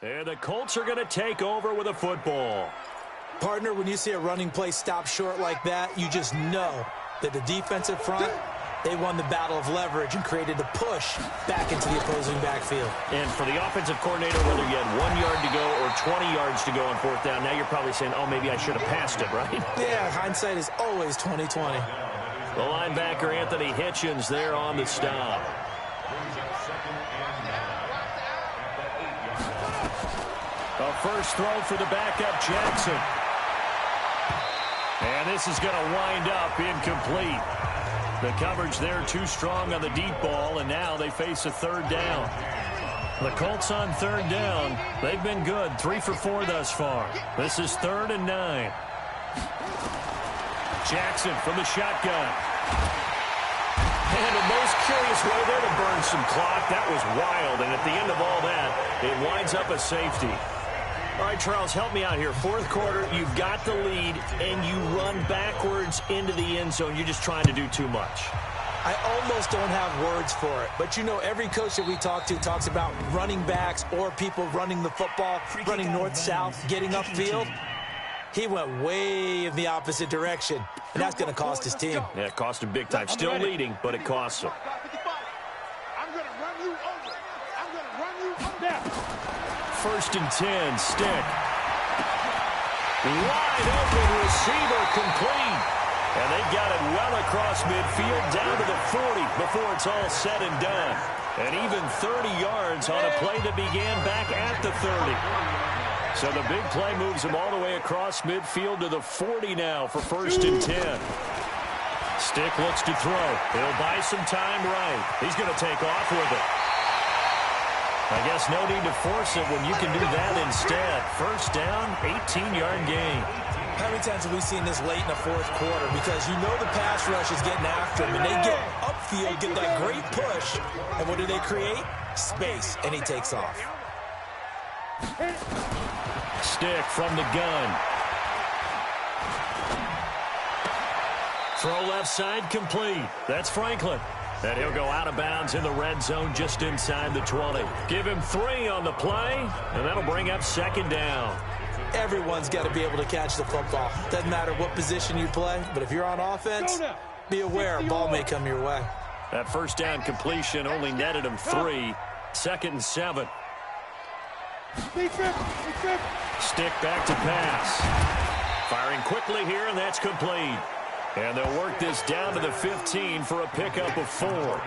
And the Colts are going to take over with a football. Partner, when you see a running play stop short like that, you just know that the defensive front, they won the battle of leverage and created the push back into the opposing backfield. And for the offensive coordinator, whether you had 1 yard to go or 20 yards to go on fourth down, now you're probably saying, oh, maybe I should have passed it, right? Yeah, hindsight is always 20/20. The linebacker, Anthony Hitchens, there on the stop. A first throw for the backup, Jackson. And this is going to wind up incomplete. The coverage there too strong on the deep ball, and now they face a third down. The Colts on third down. They've been good, 3 for 4 thus far. This is 3rd and 9. Jackson from the shotgun. And the most curious way there to burn some clock. That was wild, and at the end of all that, it winds up a safety. All right, Charles, help me out here. Fourth quarter, you've got the lead, and you run backwards into the end zone. You're just trying to do too much. I almost don't have words for it. But, you know, every coach that we talk to talks about running backs or people running the football, running north-south, getting upfield. He went way in the opposite direction, and that's going to cost his team. Yeah, it cost him big time. Still leading, but it costs him. I'm going to run you over. I'm going to run you over. 1st and 10, Stick. Wide open receiver complete. And they've got it well across midfield down to the 40 before it's all said and done. And even 30 yards on a play that began back at the 30. So the big play moves him all the way across midfield to the 40 now for 1st and 10. Stick looks to throw. He'll buy some time right. He's going to take off with it. I guess no need to force it when you can do that instead. 1st down, 18-yard gain. How many times have we seen this late in the fourth quarter? Because you know the pass rush is getting after him, and they get upfield, get that great push, and what do they create? Space, and he takes off. Stick from the gun. Throw left side complete. That's Franklin. And he'll go out of bounds in the red zone just inside the 20. Give him 3 on the play, and that'll bring up 2nd down. Everyone's got to be able to catch the football. Doesn't matter what position you play, but if you're on offense, be aware a ball may come your way. That 1st down completion only netted him 3. 2nd and 7. Stick back to pass. Firing quickly here, and that's complete. And they'll work this down to the 15 for a pickup of 4.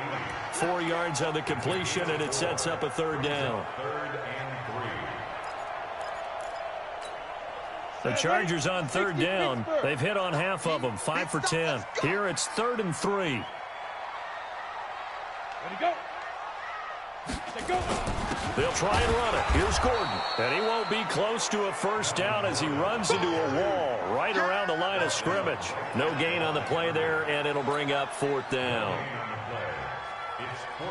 4 yards on the completion, and it sets up a 3rd down. The Chargers on 3rd down. They've hit on half of them, 5 for 10. Here it's 3rd and 3. Ready, go. Go. They'll try and run it. Here's Gordon. And he won't be close to a 1st down as he runs into a wall right around the line of scrimmage. No gain on the play there, and it'll bring up 4th down.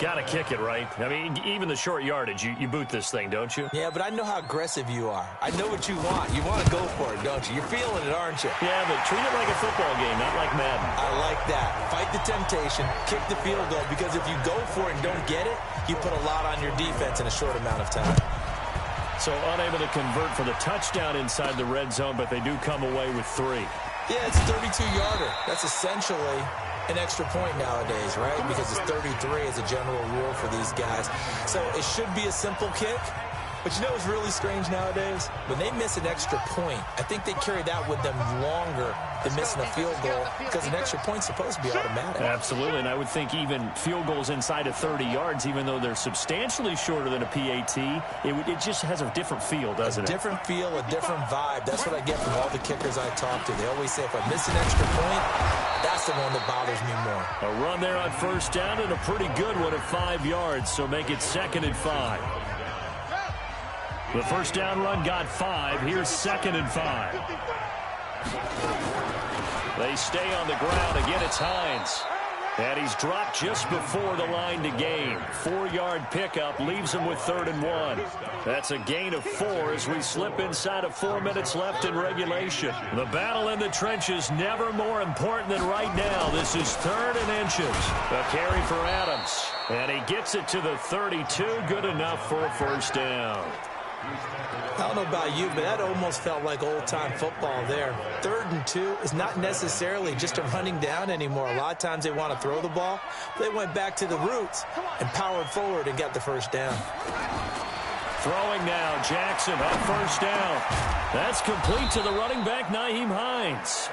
Got to kick it, right? I mean, even the short yardage, you boot this thing, don't you? Yeah, but I know how aggressive you are. I know what you want. You want to go for it, don't you? You're feeling it, aren't you? Yeah, but treat it like a football game, not like Madden. I like that. Fight the temptation, kick the field goal, because if you go for it and don't get it, you put a lot on your defense in a short amount of time. So unable to convert for the touchdown inside the red zone, but they do come away with 3. Yeah, it's a 32-yarder. That's essentially an extra point nowadays, right? Because it's 33 as a general rule for these guys. So it should be a simple kick. But you know what's really strange nowadays? When they miss an extra point, I think they carry that with them longer than missing a field goal because an extra point's supposed to be automatic. Absolutely, and I would think even field goals inside of 30 yards, even though they're substantially shorter than a PAT, it just has a different feel, doesn't it? A different feel, a different vibe. That's what I get from all the kickers I talk to. They always say if I miss an extra point, that's the one that bothers me more. A run there on 1st down and a pretty good one at 5 yards, so make it 2nd and 5. The 1st down run got 5. Here's 2nd and 5. They stay on the ground. Again, it's Hines. And he's dropped just before the line to gain. 4-yard pickup leaves him with 3rd and 1. That's a gain of 4 as we slip inside of 4 minutes left in regulation. The battle in the trenches never more important than right now. This is 3rd and inches. A carry for Adams. And he gets it to the 32. Good enough for a 1st down. I don't know about you, but that almost felt like old-time football there. 3rd and 2 is not necessarily just a running down anymore. A lot of times they want to throw the ball. They went back to the roots and powered forward and got the first down. Throwing now, Jackson on first down. That's complete to the running back, Nyheim Hines.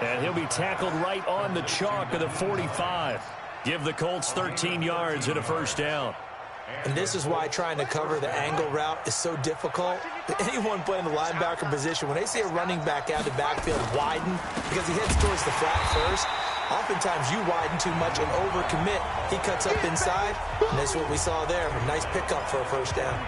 And he'll be tackled right on the chalk of the 45. Give the Colts 13 yards and a first down. And this is why trying to cover the angle route is so difficult. Anyone playing the linebacker position, when they see a running back out of the backfield widen because he heads towards the flat first, oftentimes you widen too much and overcommit. He cuts up inside, and that's what we saw there. A nice pickup for a first down.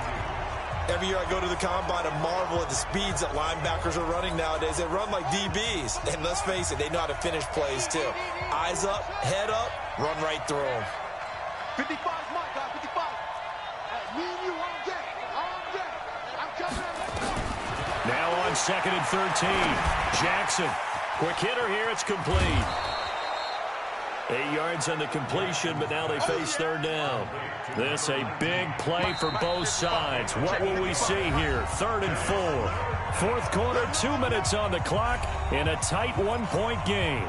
Every year I go to the combine and marvel at the speeds that linebackers are running nowadays. They run like DBs. And let's face it, they know how to finish plays too. Eyes up, head up, run right through them. 55 is my guy, 55. Me and you on deck. On deck. I'm coming in. Now on 2nd and 13. Jackson. Quick hitter here. It's complete. 8 yards on the completion, but now they face 3rd down. This a big play for both sides. What will we see here? 3rd and 4. 4th quarter, 2 minutes on the clock in a tight 1-point game.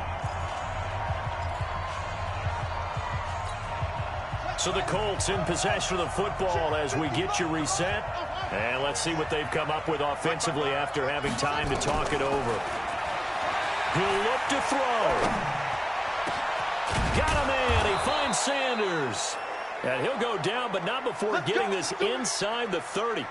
So the Colts in possession of the football as we get you reset. And let's see what they've come up with offensively after having time to talk it over. He'll look to throw. Got a man. He finds Sanders. And he'll go down, but not before getting this inside the 30.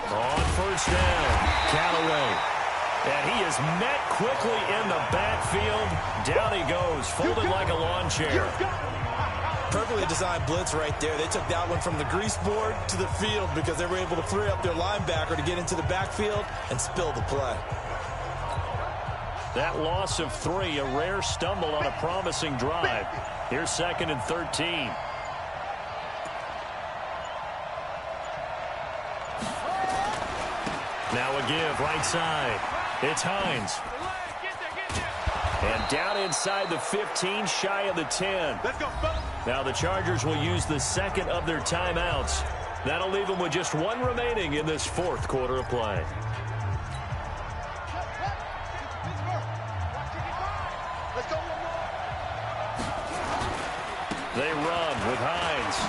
On first down, Callaway. And he is met quickly in the backfield. Down he goes, folded like a lawn chair. Perfectly designed blitz right there. They took that one from the grease board to the field because they were able to free up their linebacker to get into the backfield and spill the play. That loss of 3, a rare stumble on a promising drive. Here's 2nd and 13. Now a give, right side. It's Hines. And down inside the 15, shy of the 10. Now the Chargers will use the 2nd of their timeouts. That'll leave them with just 1 remaining in this 4th quarter of play. They run with Hines.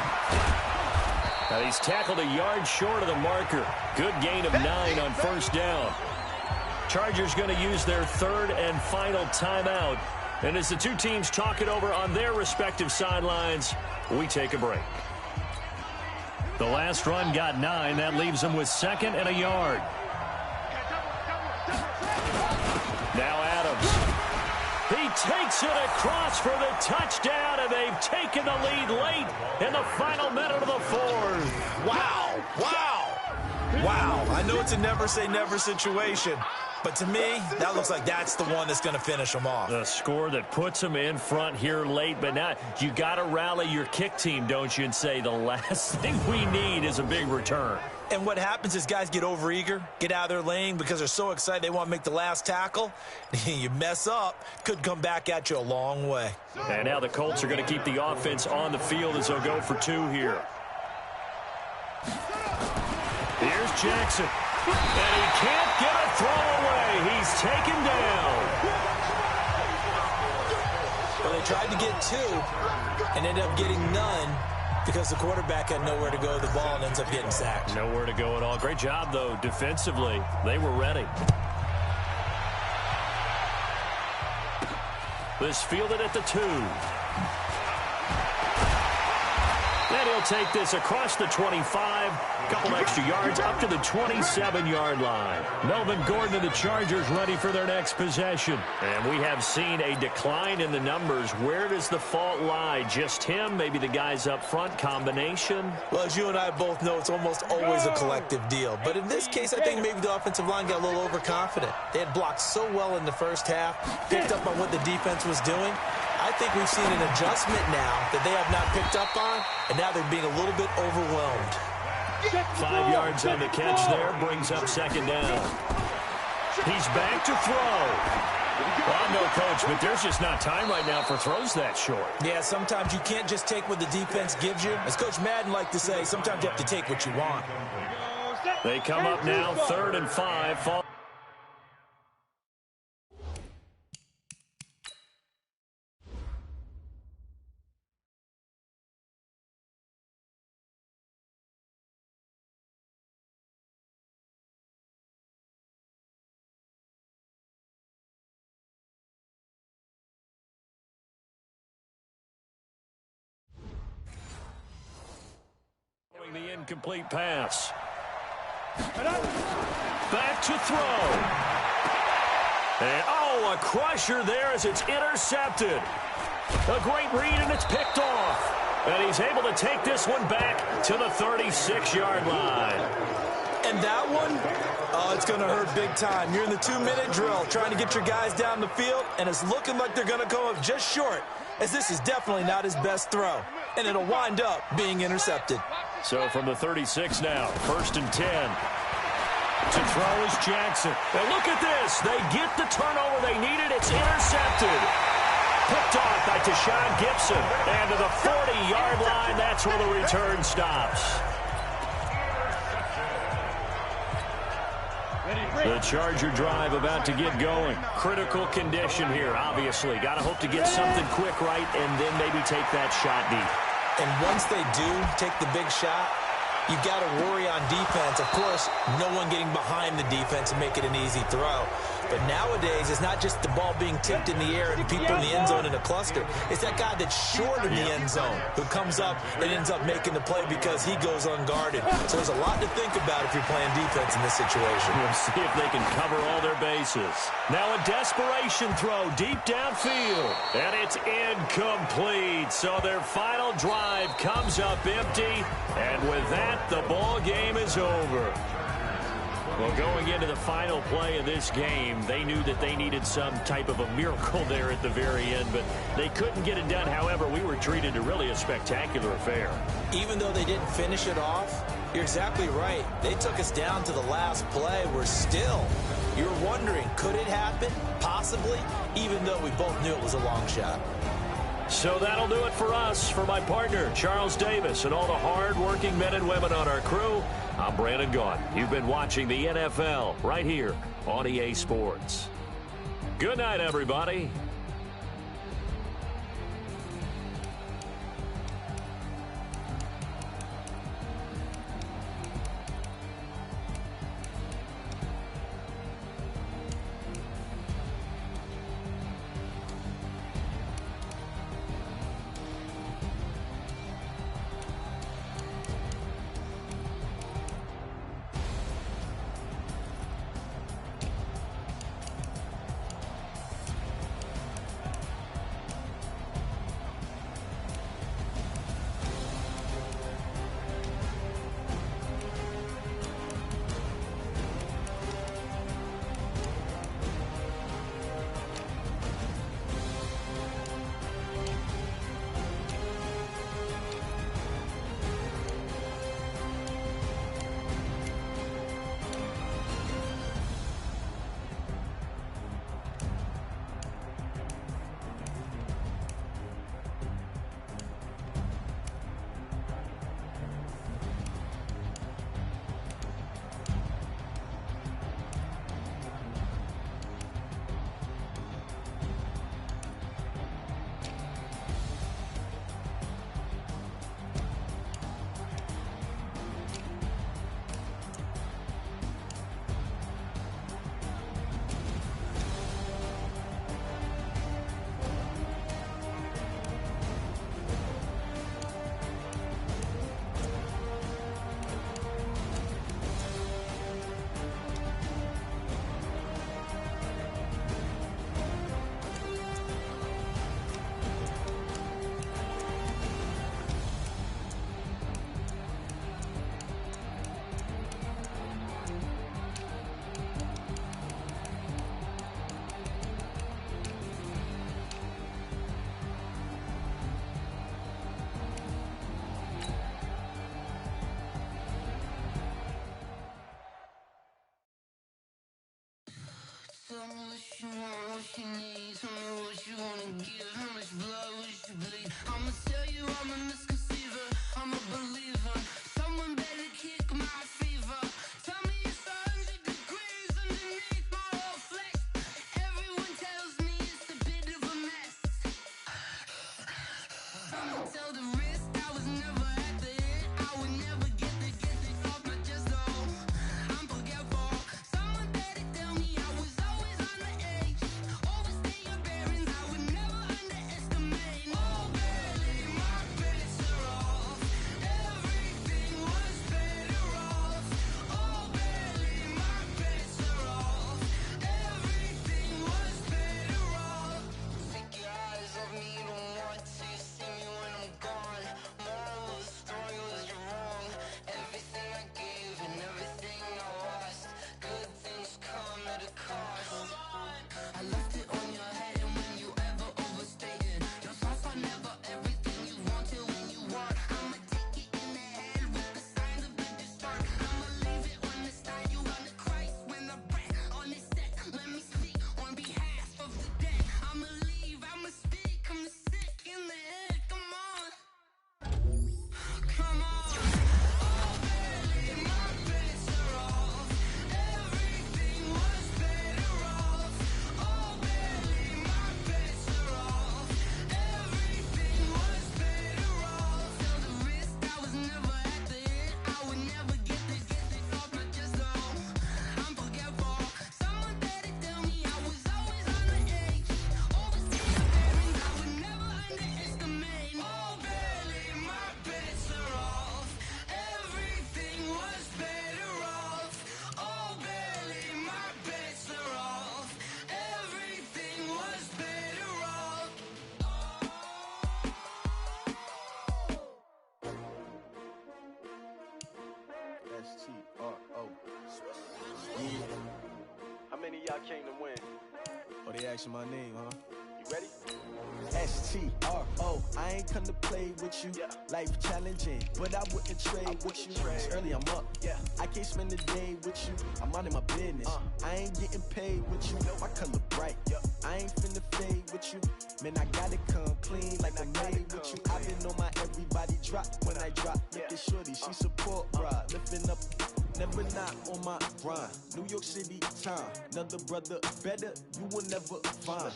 Now he's tackled a yard short of the marker. Good gain of 9 on first down. Chargers going to use their 3rd and final timeout. And as the two teams talk it over on their respective sidelines, we take a break. The last run got 9. That leaves them with 2nd and a yard. Now Adams. He takes it across for the touchdown, and they've taken the lead late in the final minute of the 4th. Wow. Wow. Wow. I know it's a never say never situation, but to me, that looks like that's the one that's going to finish them off. The score that puts them in front here late, but now you got to rally your kick team, don't you, and say the last thing we need is a big return. And what happens is guys get overeager, get out of their lane because they're so excited they want to make the last tackle. You mess up, could come back at you a long way. And now the Colts are going to keep the offense on the field as they'll go for 2 here. Here's Jackson. And he can't get a throw away. He's taken down. Well, they tried to get 2 and ended up getting none because the quarterback had nowhere to go with the ball and ends up getting sacked. Nowhere to go at all. Great job, though, defensively. They were ready. This fielded at the 2. Then And he'll take this across the 25, a couple extra yards up to the 27-yard line. Melvin Gordon and the Chargers ready for their next possession. And we have seen a decline in the numbers. Where does the fault lie? Just him? Maybe the guys up front? Combination? Well, as you and I both know, it's almost always a collective deal. But in this case, I think maybe the offensive line got a little overconfident. They had blocked so well in the first half, picked up on what the defense was doing. I think we've seen an adjustment now that they have not picked up on, and now they're being a little bit overwhelmed. 5 yards on the catch there, brings up second down. He's back to throw. Well, I'm no coach, but there's just not time right now for throws that short. Yeah, sometimes you can't just take what the defense gives you. As Coach Madden liked to say, sometimes you have to take what you want. They come up now, 3rd and 5. The incomplete pass. Back to throw. And, oh, a crusher there as it's intercepted. A great read, and it's picked off. And he's able to take this one back to the 36-yard line. And that one, oh, it's going to hurt big time. You're in the 2-minute drill trying to get your guys down the field, and it's looking like they're going to come up just short, as this is definitely not his best throw. And it'll wind up being intercepted. So from the 36 now, 1st and 10. To throw is Jackson. And look at this. They get the turnover they needed. It's intercepted. Picked off by Tashawn Gibson. And to the 40-yard line, that's where the return stops. The Charger drive about to get going. Critical condition here, obviously. Got to hope to get something quick right and then maybe take that shot deep. And once they do take the big shot, you've got to worry on defense. Of course, no one getting behind the defense and make it an easy throw. But nowadays, it's not just the ball being tipped in the air and people in the end zone in a cluster. It's that guy that's short of the end zone who comes up and ends up making the play because he goes unguarded. So there's a lot to think about if you're playing defense in this situation. We'll see if they can cover all their bases. Now a desperation throw deep downfield. And it's incomplete. So their final drive comes up empty. And with that, the ball game is over. Well, going into the final play of this game, they knew that they needed some type of a miracle there at the very end, but they couldn't get it done. However, we were treated to really a spectacular affair. Even though they didn't finish it off, you're exactly right. They took us down to the last play. We're still, you're wondering, could it happen? Possibly, even though we both knew it was a long shot. So that'll do it for us. For my partner, Charles Davis, and all the hard-working men and women on our crew, I'm Brandon Gaughan. You've been watching the NFL right here on EA Sports. Good night, everybody. Tell me what you want, what you need. Tell me what you wanna give. How much blood would you bleed? I'ma tell you I'm a misconceiver. I'm a believer. Someone better kick my fever. Tell me it's 100 degrees underneath my whole flesh. Everyone tells me it's a bit of a mess. I'ma tell the risk I was never at the end. I would never get it off my chest though. I'm forgetful. Someone better tell me I was always on the edge. Overstay your bearings, I would never underestimate. Oh, barely, my bets are off. Everything was better off. Oh, barely, my bets are off. Everything was better off. Take your eyes off me, don't want to see me when I'm gone. Moral of the story was you're wrong. Everything I gave and everything I lost. Good things come at a cost. I left it on your head, and when you ever overstated, your thoughts are never everything you wanted when you want. I'ma take it in the head with the signs of the distort. I'ma leave it on the side. You on the Christ when the breath on this set. Let me speak on behalf of the dead. I'ma leave, I'ma speak. I'm sick in the head. Come on. Come on. Oh, barely, my bets are off. Everything was better off. Oh, barely, my bets are off. Everything was better off. Tell the risk I was never at the end. I would never get it off my chest though. I'm forgetful. Someone better tell me I was always on the edge. Overstay your bearings, I would never underestimate. Oh, barely, my bets are off. Everything was better off. Oh, barely, my bets are off. Everything was better off. S-T-R-O. Yeah. How many of y'all came to win? Oh, they asking my name, huh? You ready? S-T-R-O. I ain't come to play with you. Life challenging, but I wouldn't trade with you. It's early, I'm up. I can't spend the day with you. I'm minding my business. I ain't getting paid with you. My color bright. I ain't finna fade with you. Man, I gotta come clean like I'm made with you. I've been on my everybody drop when I drop. Look at shorty, she support ride. Lifting up, never not on my grind. New York City time. Another brother better, you will never find.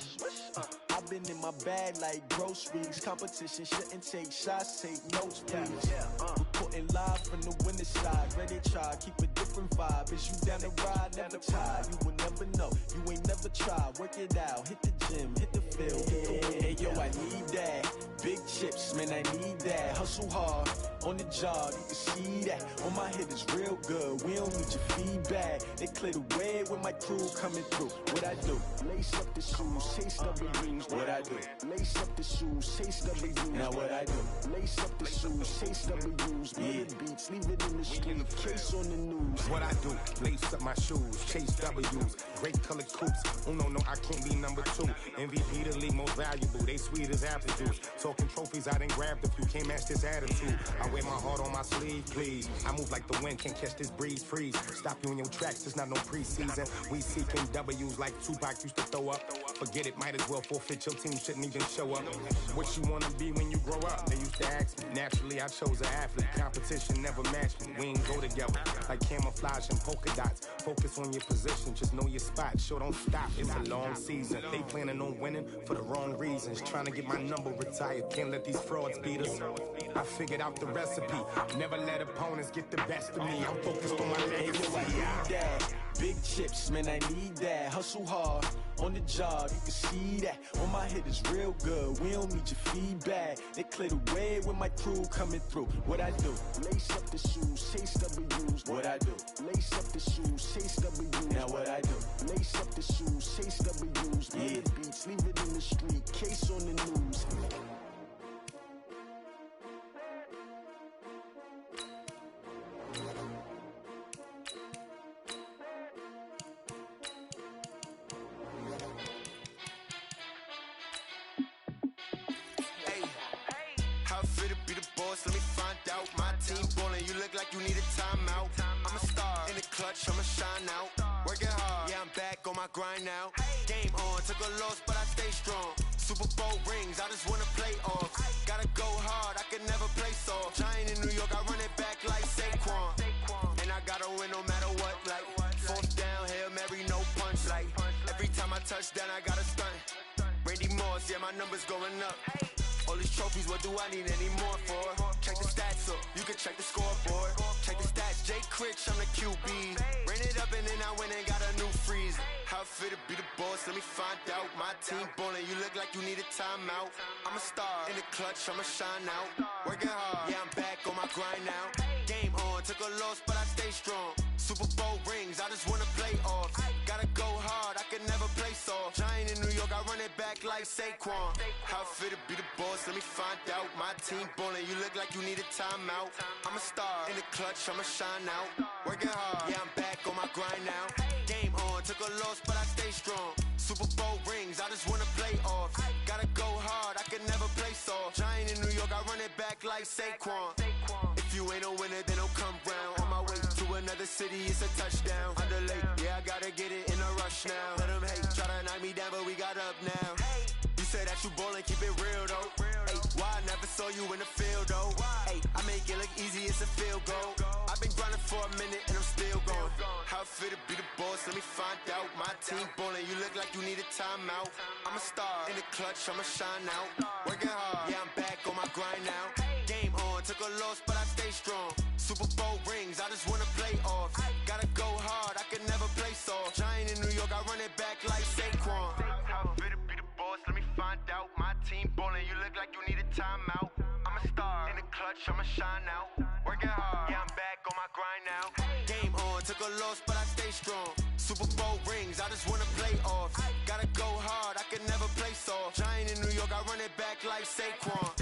I've been in my bag like groceries. Competition shouldn't take shots, take notes, please. Reporting live from the winning side. Ready to try, keep a different vibe. Is you down the ride, never tired. You will never know, you ain't never tried. Work it out, hit the gym, hit the field. Hey, yo, I need that. Big chips, man, I need that. Hustle hard, on the job, you can see that. On my head is real good, we don't need your feedback. They clear the way with my crew coming through. What I do? Lace up the shoes, chase W's. What I do? Lace up the shoes, chase W's. Now what I do? Lace up the shoes, chase W's. Murder beats, leave it in the street, case on the news. What I do? Lace up my shoes, chase W's. Great colored coops. Oh no, I can't be number 2. MVP the league most valuable. They sweet as apple juice. Talking trophies, I done grabbed a few. Can't match this attitude. I wear my heart on my sleeve, please. I move like the wind, can't catch this breeze, freeze. Stop you in your tracks, it's not no preseason. We seeking W's like Tupac used to throw up. Forget it, might as well forfeit. Your team shouldn't even show up. What you wanna be when you grow up? They used to ask me. Naturally, I chose an athlete. Competition never matched me. We ain't go together like camouflage and polka dots. Focus on your position, just know your spot. Sure, don't stop. It's a long season. They planning on winning for the wrong reasons. Trying to get my number retired. Can't let these frauds beat us. I figured out the recipe. Never let opponents get the best of me. I'm focused on my legacy. Big chips, man, I need that. Hustle hard, on the job, you can see that. On my head is real good, we don't need your feedback. They clear the way with my crew coming through. What I do? Lace up the shoes, chase W's. What I do? Lace up the shoes, chase W's. Now what I do? Lace up the shoes, chase W's. Murder beats, leave it in the street, case on the news. Let me find out. My team ballin', you look like you need a timeout. I'm a star in the clutch, I'ma shine out. working hard. Yeah, I'm back on my grind now. Game on, took a loss, but I stay strong. Super Bowl rings, I just wanna play off. Gotta go hard, I can never play soft. Giant in New York, I run it back like Saquon. And I gotta win no matter what, like fourth down, Hail Mary, no punch. Like every time I touch down, I gotta stunt. Randy Moss, yeah, my numbers going up. All these trophies, what do I need any more for? Check the stats up, you can check the scoreboard. Check the stats, Jay Critch, I'm the QB. Ran it up and then I went and got a new freeze. How fit to be the boss, let me find out. My team ballin', you look like you need a timeout. I'm a star, in the clutch, I'ma shine out. Working hard, yeah, I'm back on my grind now. Game on, took a loss, but I stay strong. Super Bowl rings, I just wanna play off. Gotta go hard, I can never play soft. Giant in New York, I run it back like Saquon. How fit to be the boss, let me find out. My team ballin', you look like you need a timeout. I'm a star, in the clutch, I'ma shine out. Working hard, yeah, I'm back on my grind now. Game on, took a loss, but I stay strong. Super Bowl rings, I just wanna play off. Gotta go hard, I can never play soft. Giant in New York, I run it back like Saquon. If you ain't a winner, then don't come round. On my way to another city, it's a touchdown. Underlay, yeah, I gotta get it in a rush now. Let them hate, try to knock me down, but we got up now. You say that you ballin', keep it real though. Hey, why I never saw you in the field though? Hey, I make it look easy, it's a field goal. I've been grinding for a minute and I'm still going. How fit to be the boss, let me find out. My team ballin', you look like you need a timeout. I'm a star, in the clutch, I'ma shine out. Working hard, yeah, I'm back on my grind now. Game on, took a loss, but I stay strong. Super Bowl rings, I just wanna play off. Gotta go hard, I can never play soft. Giant in New York, I run it back like Saquon. How fit to be the boss, let me find out. My team ballin', you look like you need a timeout. I'm a star, in the clutch, I'ma shine out. Working hard, yeah, I'm back on my grind now. Game on, took a loss, but I stay strong. Super Bowl rings, I just wanna play off. Gotta go hard, I can never play soft. Giant in New York, I run it back like Saquon.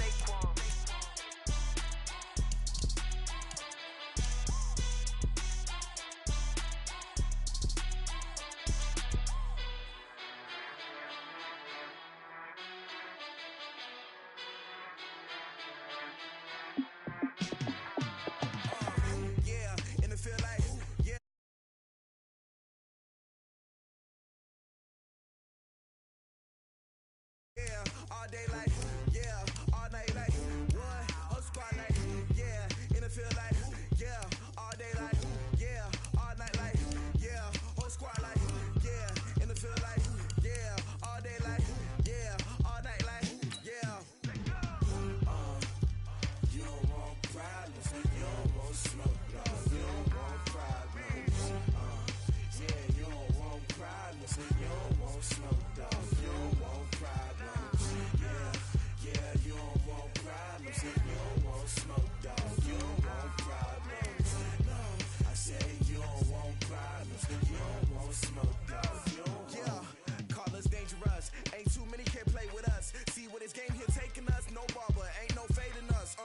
All day like, yeah, all night like, what? Whole squad like, yeah, in the field like, yeah, all day like, yeah, all night like, yeah, whole squad like, yeah, in the field like, yeah, all day like, yeah, all night like, yeah. You don't want problems, you don't want smoke, no, you don't want problems. Yeah, you don't want problems, you don't want smoke, dog, you don't want problems. Yeah, you don't want problems, you don't want smoke, dog, you don't want problems. No, I say you don't want problems, you don't want smoke, dog, you don't want. Yeah, call us dangerous, ain't too many can play with us. See what this game here taking us, no barber, ain't no fading us.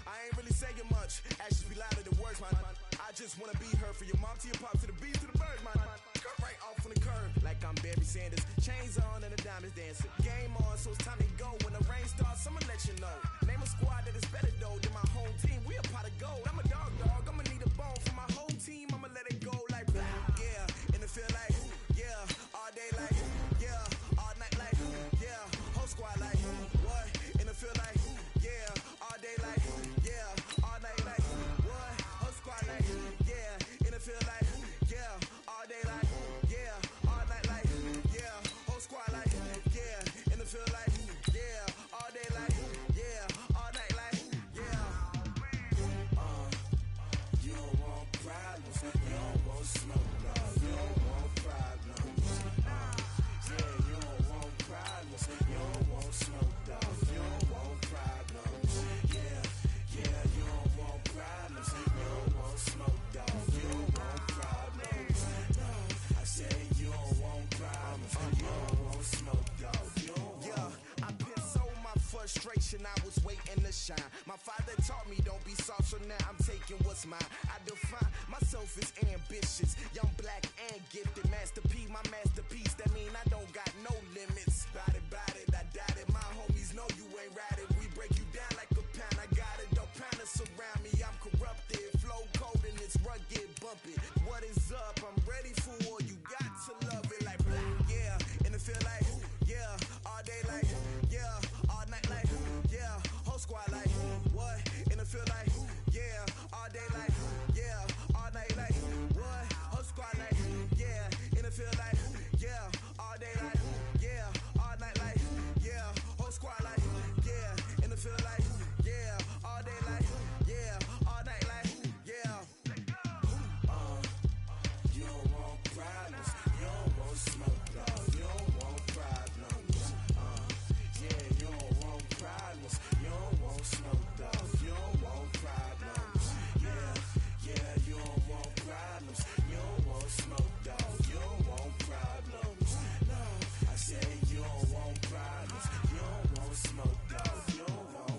I ain't really saying much, actions be louder than words, man. I just wanna be heard from your mom to your pop to the beat to the bird, man. Cut right off on the curb, like I'm Barry Sanders. Chains on and the diamonds dancing. Game on, so it's time to go. When the rain starts, I'ma let you know. Name a squad that is better though than my home team. We a pot of gold. I'm a dog, I'ma need a bone for my whole team. I'ma let it go like, yeah, in the field like, yeah, all day like, yeah, all night like, yeah, whole squad like, what? In the field like, yeah, all day like, yeah, all night like, what? Whole squad like, yeah, in the field like, yeah, all day like, yeah, all night like, yeah, whole squad like, yeah, in the field like, yeah, all day like, yeah, all night like, yeah. You don't want problems, you don't want smoke, no, you don't want problems. Yeah, you don't want problems, you don't want smoke, dog, you don't want problems. Yeah, you don't want problems, you don't want smoke, dog, you don't want problems. No, I say you don't want problems, you don't want smoke, dog, you don't want. Yeah, I pin so my frustration, I was waiting to shine. My father taught me don't be soft, so now I'm taking what's mine. I define myself as ambitious, young, black, and gifted. Master P, my masterpiece, that mean I don't got no limits. Bout it, I doubt it. My homies know you ain't ride it. We break you down like a pound. I got it, don't pound us around me. I'm corrupted, flow cold and it's rugged, bumpy. What is up? I'm ready for all you got. dog, you don't want problems. Yeah, you don't want problems. You don't want smoke, dog, you don't want problems. No, I say you don't want problems. You don't want smoke, dog, you don't want.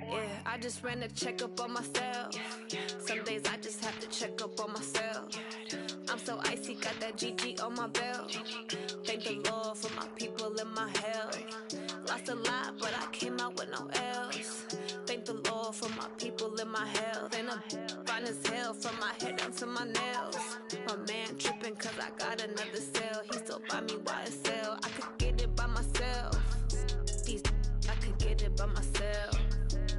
Yeah, I just ran a checkup on myself. Some days I just have to check up on myself. I'm so icy, got that GG on my belt. Thank the Lord for my people and my health. Lost a lot, but I came out with no L's. Thank the Lord for my people and my health. And I'm fine as hell from my head down to my nails. My man tripping cause I got another cell. He still buy me YSL. I could get it by myself. These I could get it by myself.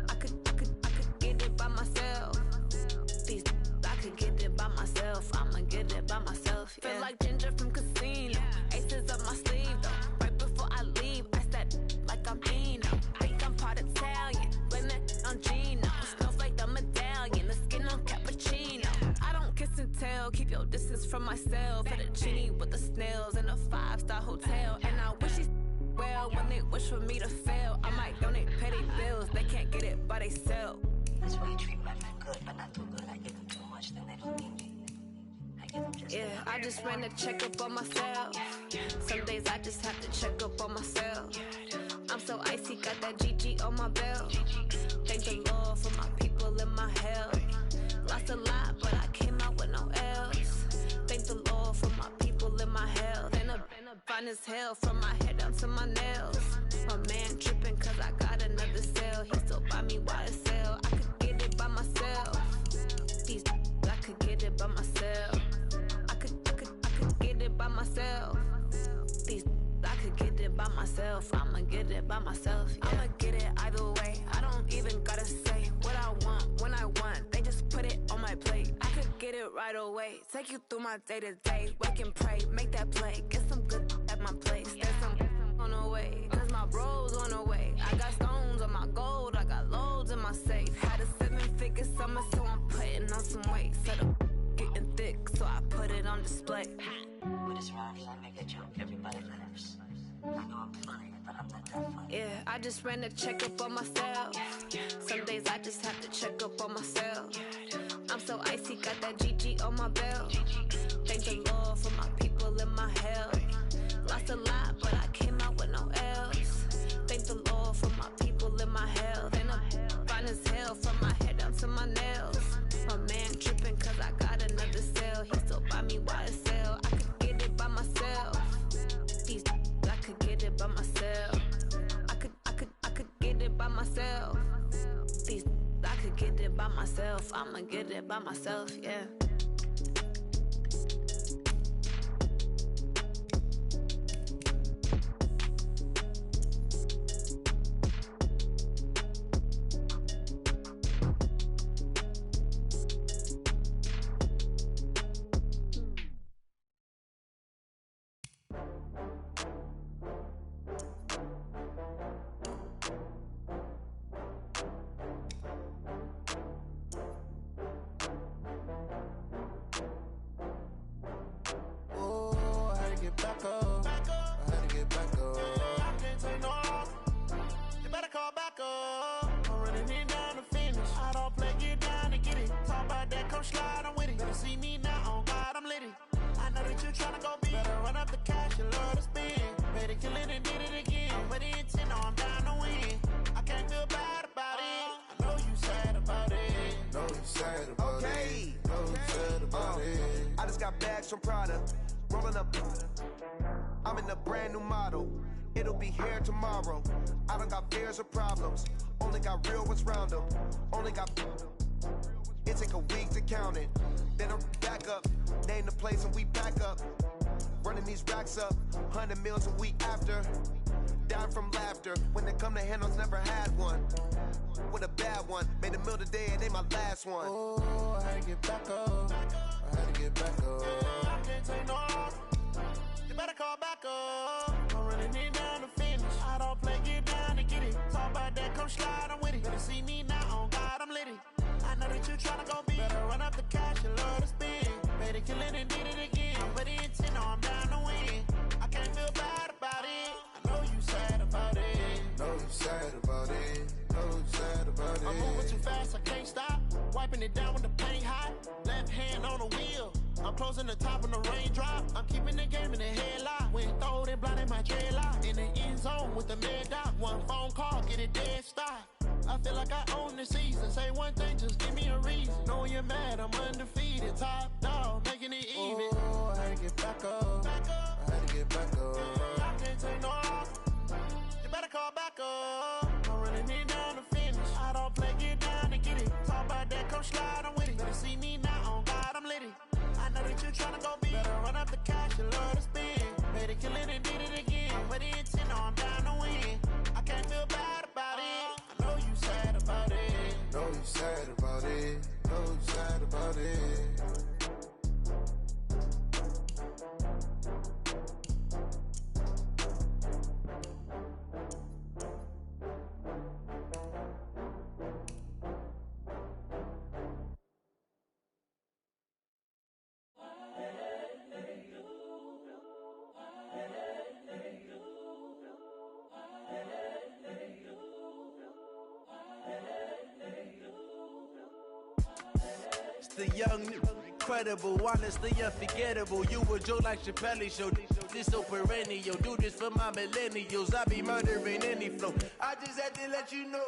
I could get it by myself. These I could get it by myself. I'ma get it by myself. Yeah. Feel like Ginger from Casino. Aces up my sleeve though. Right before I leave, I said like I'm Dino. Think I'm part Italian. Blame that on Gino. Smells like the medallion. The skin on cappuccino. I don't kiss and tell. Keep your distance from myself. Fettuccine with the snails in a 5-star hotel. And I wish he's well when they wish for me to fail. I might donate petty bills. They can't get it by themselves. That's why you treat my men good, but not too good. I give them too much, then they don't need me. I give them just yeah, I just ran a checkup on myself. Some days I just have to check up on myself. I'm so icy, got that GG on my belt. Thank the Lord for my people and my health. Lost a lot, but I came out with no L's. Thank the Lord for my people and my health. And I'm fine as hell from my head down to my nails. My man tripping cause I got another cell. He still buy me YSL. I could get it by myself. These I could get it by myself. I could get it by myself. These I could get it by myself. I'ma it by myself. Yeah. I'ma get it either way. I don't even gotta say what I want when I want. They just put it on my plate. I could get it right away. Take you through my day to day. Wake and pray, make that play. Get some good at my place. There's some on the way, cause my bros on the way. I got stones on my gold. I got loads in my safe. Had a 7-figure summer, so I'm putting on some weight. Set up getting thick, so I put it on display. With this round, I make a joke, everybody laughs. I know I'm funny, but I'm not that funny. Yeah, I just ran a checkup on myself. Some days I just have to check up on myself. I'm so icy, got that GG on my belt. Thank the Lord for my people in my health. Lost a lot, but I came out with no L's. Thank the Lord for my people in my health. And I'm fine as hell from my head down to my nails. My man tripping cause I got another sale. He still buy me YSL. I could get it by myself. These I could get it by myself. I could get it by myself. These I could get it by myself. I'ma get it by myself, yeah. From Prada, rolling up. I'm in a brand new model. It'll be here tomorrow. I don't got fears or problems. Only got real ones round them. Only got. It take a week to count it. Then I'm back up. Name the place and we back up. Running these racks up. 100 meals a week after. Dying from laughter. When it come to handles, never had one. With a bad one. Made a meal today and they my last one. Oh, I had to get back up. I had to get back up. I can't take no loss. You better call back up. I'm running it down to finish. I don't play, get down to get it. Talk about that, come slide, I'm with it. Better see me now, on God, I'm litty. I know that you tryna go big. Better run up the cash, you love to spend. Better kill it and did it again. But it intent, no, I'm down to win. I can't feel bad about it. I know you sad about it. Know you sad about it. Know you sad about it. I'm moving too fast, I can't stop. Wiping it down with the paint hot. Left hand on the wheel. I'm closing the top on the raindrop. I'm keeping the game in the headlock. When throwed and blinded my dreadlock. In the end zone with the mad dot. One phone call, get it dead stop. I feel like I own the season. Say one thing, just give me a reason. Knowing you're mad, I'm undefeated. Top dog, making it even. Oh, I had to get back up. I had to get back up. I can't take no loss. You better call back up. I'm running it down to finish. I don't play, get down to get it. Talk about that, come slide, I'm with it. Better see me now, on God, I'm litty. I know that you tryna go big. Better run up the cash, you love to spend. Better kill it and did it again. But the intent, no, I'm down to win. I can't feel bad about it. I know you sad about it. Know you sad about it. Know you sad about it. The young, incredible, honestly unforgettable. You a Joe like Chappelle show. This so perennial. Do this for my millennials. I be murdering any flow. I just had to let you know.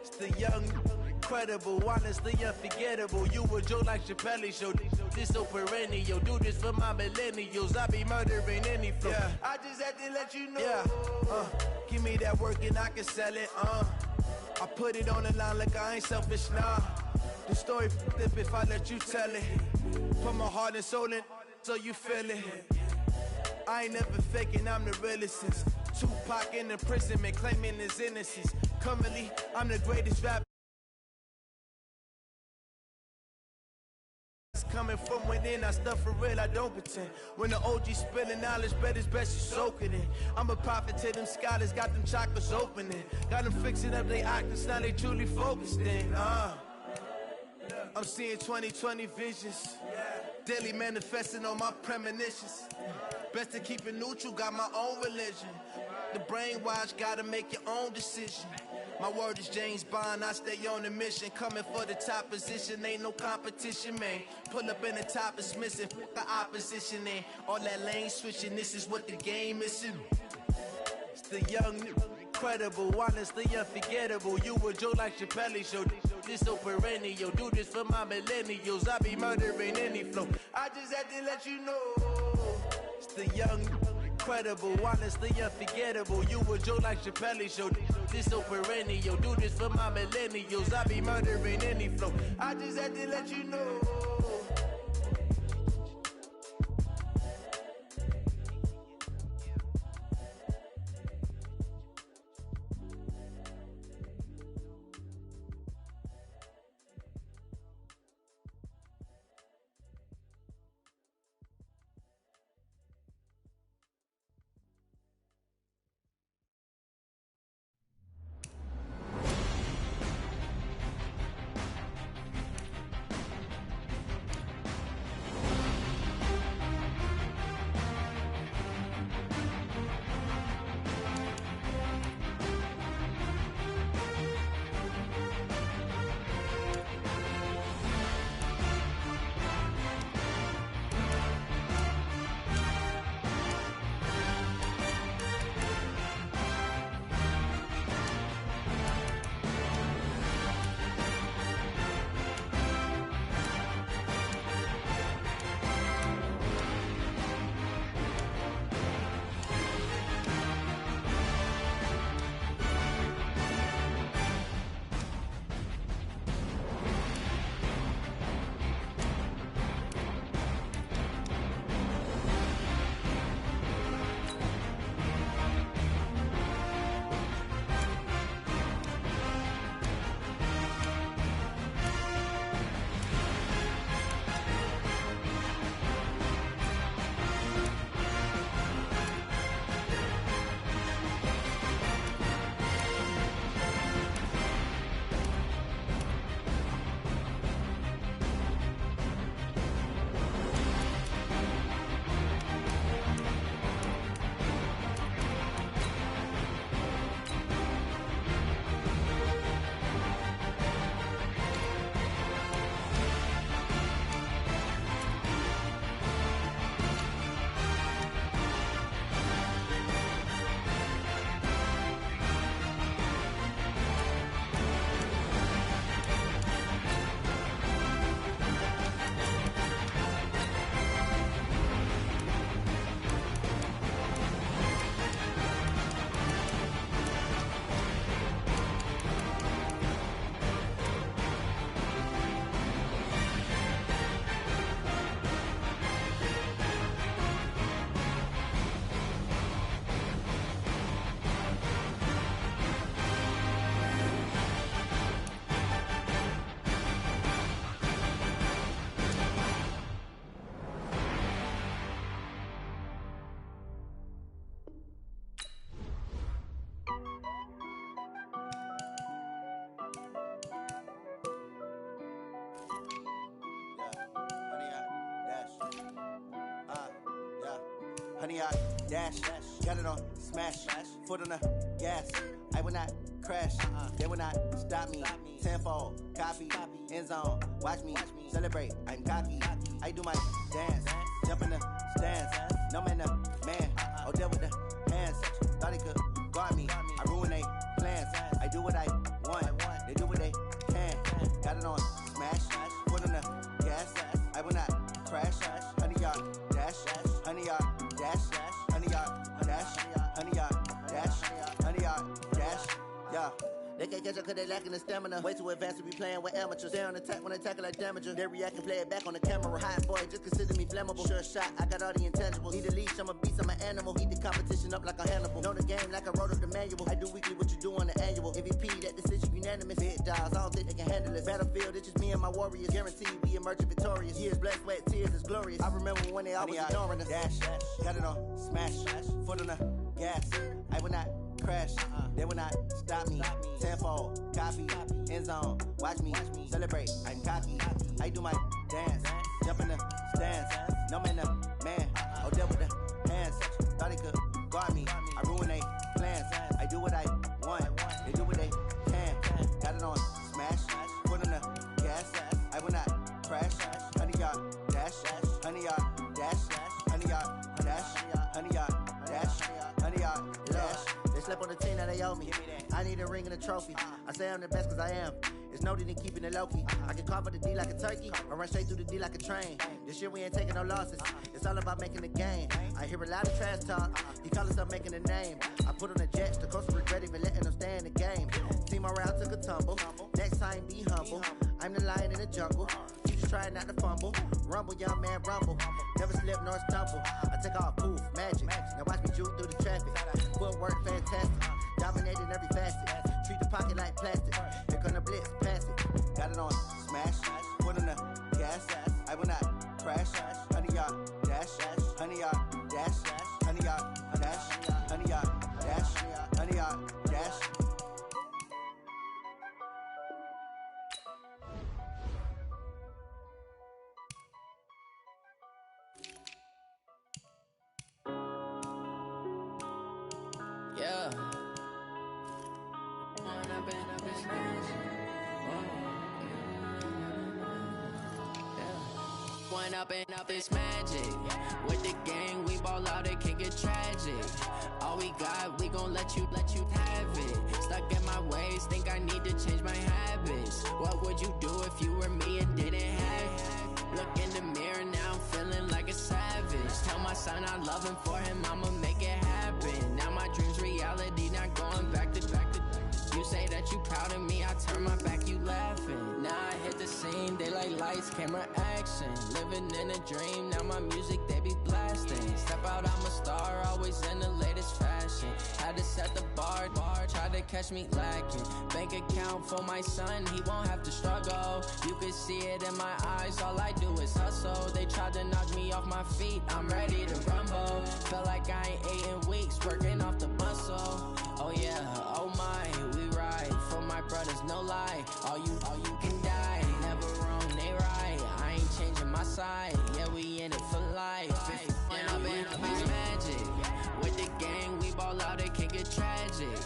It's the young, incredible, honestly unforgettable. You a Joe like Chappelle show. This so perennial. Do this for my millennials. I be murdering any flow. Yeah. I just had to let you know. Yeah. Give me that work and I can sell it. I put it on the line like I ain't selfish, nah. The story flip if I let you tell it. Put my heart and soul in so you feel it. I ain't never faking, I'm the realest since Tupac in imprisonment, claiming his innocence. Currently, I'm the greatest rapper. Coming from within, I stuff for real, I don't pretend. When the OG spilling knowledge, bet it's best you soak it in. I'm a prophet to them scholars, got them chakras opening. Got them fixing up they octaves, now they truly focused in. I'm seeing 2020 visions. Daily manifesting on my premonitions. Best to keep it neutral, got my own religion. The brainwash, gotta make your own decision. My word is James Bond, I stay on a mission. Coming for the top position, ain't no competition, man. Pull up in the top is missing, fuck the opposition, and all that lane switching, this is what the game is. It's the young, incredible, honestly unforgettable. You a joke like Chappelle show, this so perennial. Do this for my millennials, I be murdering any flow. I just had to let you know, it's the young, incredible, honestly unforgettable. You a joke like Chappelle show, this so perennial. Do this for my millennials, I be murdering any flow. I just had to let you know. Honey, I dash, got it on smash, foot on the gas. I will not crash, they will not stop me. Tenfold, copy, end zone, watch me celebrate. I'm cocky, I do my dance, jump in the stands. No man, the man, oh, deal with the hands. Thought he could guard me, I ruin they plans. I do what I want, they do what they can. Got it on smash, foot on the gas. I will not crash, honey, y'all dash, honey, y'all dash, honey, y'all dash, honey, y'all dash, honey, y'all dash. Yeah, they can't catch up cause they lacking the stamina. Way too advanced to be playing with amateurs. They on attack when they tackle like damager. They react and play it back on the camera. Hot boy, just consider me flammable. Sure shot, I got all the intangibles. Need a leash, I'm a beast, I'm an animal. Heat the competition up like a Hannibal. Know the game like I wrote up the manual. I do weekly what you do on the annual. MVP, that decision unanimous. Big dials, I don't think they can handle it. Battlefield, it's just me and my warriors. Guaranteed we emerging victorious. Years, blood, sweat, tears is glorious. I remember when they always ignoring us. Dash, got it on, smash, foot on the gas. I will not crash, they will not stop me. Tenfold, copy, end zone, watch me celebrate. I'm cocky, I do my dance, jump in the stands. No man, the man, oh deal with the hands. Thought he could guard me, I ruin they plans. I do what I want, they do what they can. Got it on, smash, foot on the gas. I will not crash, 100-yard dash, 100-yard dash, 100-yard dash, 100-yard dash, 100-yard dash. They slept on the team, now they owe me. I need a ring and a trophy. I say I'm the best cause I am. It's noted in keeping it low-key. I can carve up the D like a turkey, or run straight through the D like a train. This year we ain't taking no losses. It's all about making the game. I hear a lot of trash talk. He call himself making a name. I put on the Jets, the coach regret even letting them stay in the game. Team around took a tumble. Next time be humble. I'm the lion in the jungle. You just trying not to fumble. Rumble, young man, rumble. Never slip nor stumble. I take off, poof, magic. Now watch me juke through the traffic. Footwork fantastic. Dominating every facet. Treat the pocket like plastic. Here come the blitz, pass it. Got it on, smash. Foot on the gas. I will not crash. 100-yard dash. 100-yard dash. 100-yard dash. 100-yard dash. 100-yard dash. Yeah. One up and up is magic. With the gang, we ball out, it can get tragic. All we got, we gon' let you have it. Stuck in my ways, think I need to change my habits. What would you do if you were me and didn't have it? Look in the mirror, now I'm feeling like a savage. Tell my son I love him, for him I'ma make it happen. Now my dream's reality, not going back to. You say that you proud of me, I turn my back, you laughing. Now I hit the scene, they like lights, camera, action. Living in a dream, now my music, they be blasting. Step out, I'm a star, always in the latest fashion. Had to set the bar, try to catch me lacking. Bank account for my son, he won't have to struggle. You can see it in my eyes, all I do is hustle. They tried to knock me off my feet, I'm ready to rumble. Feel like I ain't ate in weeks, working off the muscle. Oh yeah, oh my, we ride for my brothers, no lie. All you can die, never wrong, they right. I ain't changing my side, yeah, we in it for life. When up and up is magic. With the gang, we ball out, it can get tragic.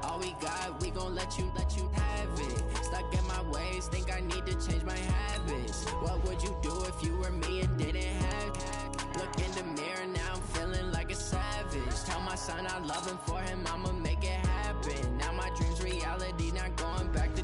All we got, we gon' let you have it. Stuck in my ways, think I need to change my habits. What would you do if you were me and didn't have it? Look in the mirror, now I'm feeling like a savage. Tell my son I love him, for him I'ma make it happen. Now my dream's reality, not going back to.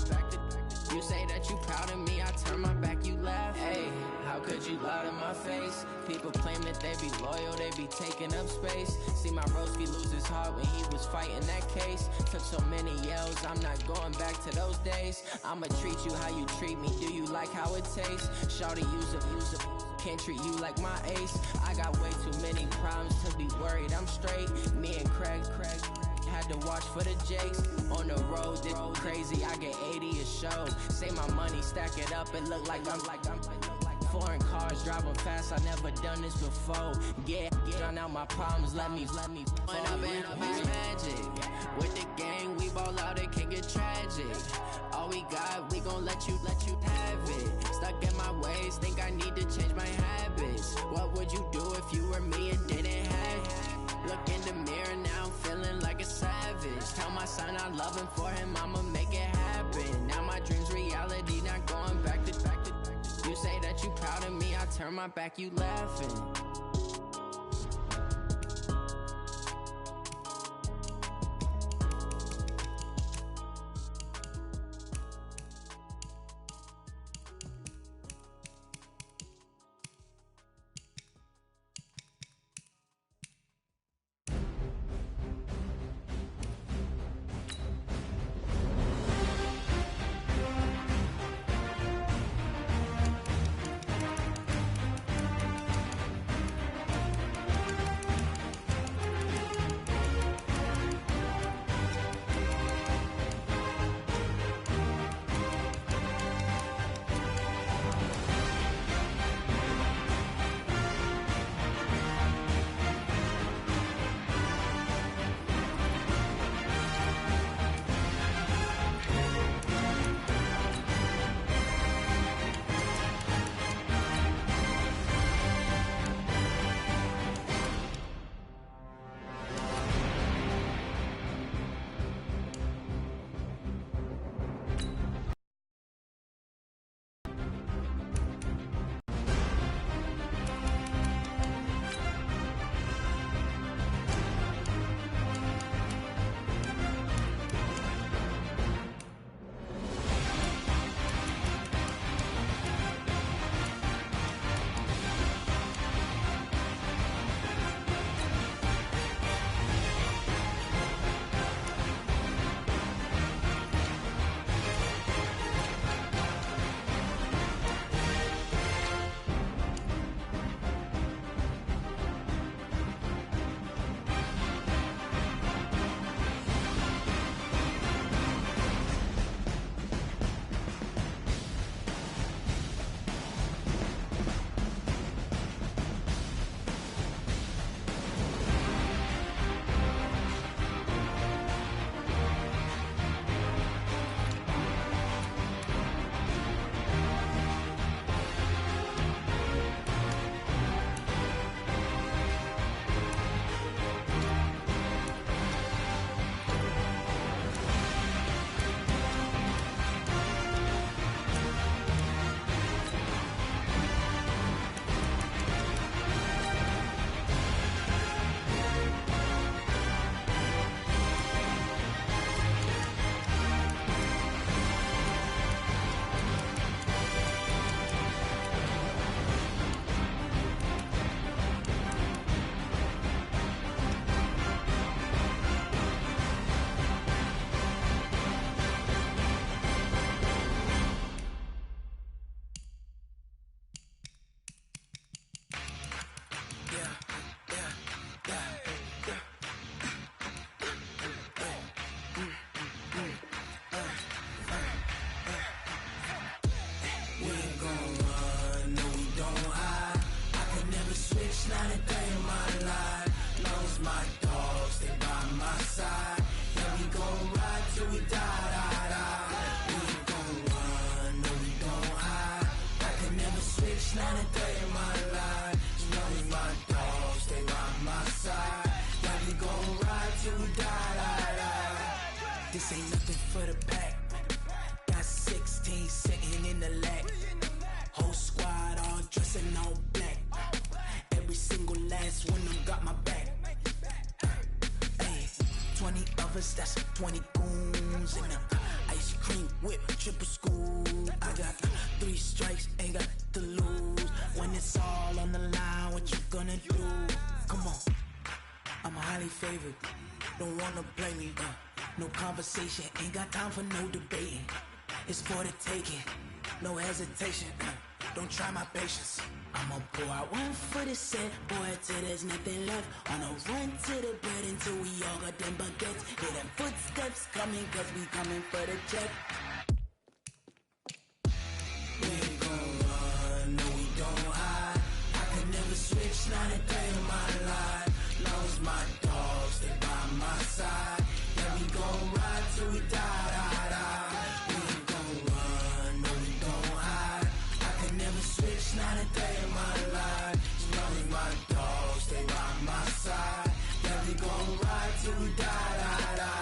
You say that you proud of me, I turn my back, you laugh. Hey, how could you lie to my face? People claim that they be loyal, they be taking up space. See my broski lose his heart when he was fighting that case. Took so many yells, I'm not going back to those days. I'ma treat you how you treat me, do you like how it tastes? Shawty, use it. Can't treat you like my ace. I got way too many problems to be worried, I'm straight. Me and Craig had to watch for the Jakes. On the road, this crazy, I get 80 a show. Say my money, stack it up, it look like I'm foreign cars, driving fast, I never done this before. Yeah, drown out my problems, let me When up and up is magic. With the gang, we ball out, it can get tragic. All we got, we gon' let you have it. Stuck in my ways, think I need to change my habits. What would you do if you were me and didn't have it? Look in the mirror, now I'm feeling like a savage. Tell my son I love him, for him I'ma make it happen. Now my dream's reality, not going back to. You say that you proud of me, I turn my back, you laughing. race, ain't got to lose. When it's all on the line, what you gonna do? Come on, I'm highly favored, don't wanna play me. No conversation, ain't got time for no debating. It's for the taking, no hesitation. Don't try my patience. I'ma pour out one for the set, boy, till there's nothing left. On a run to the bread until we all got them baguettes. Hear them footsteps coming, cause we coming for the check. We ain't gon' run, no we don't hide. I could never switch, not a day in my life. Long as my dogs stay by my side. Yeah, we gon' ride till we die, die, die. We ain't gon' run, no we don't hide. I could never switch, not a day in my life. As long as my dogs stay by my side. Yeah, we gon' ride till we die, die, die.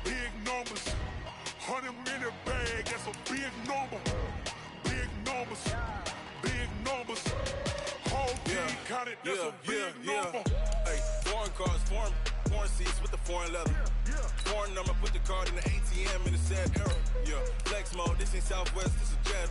Big numbers, 100-minute bag, that's a big number. Big numbers, whole team counted, that's a big number. Hey, foreign cars, foreign seats with the foreign leather. Foreign number, put the card in the ATM in the sad era. Yeah, flex mode, this ain't Southwest, this is Jet.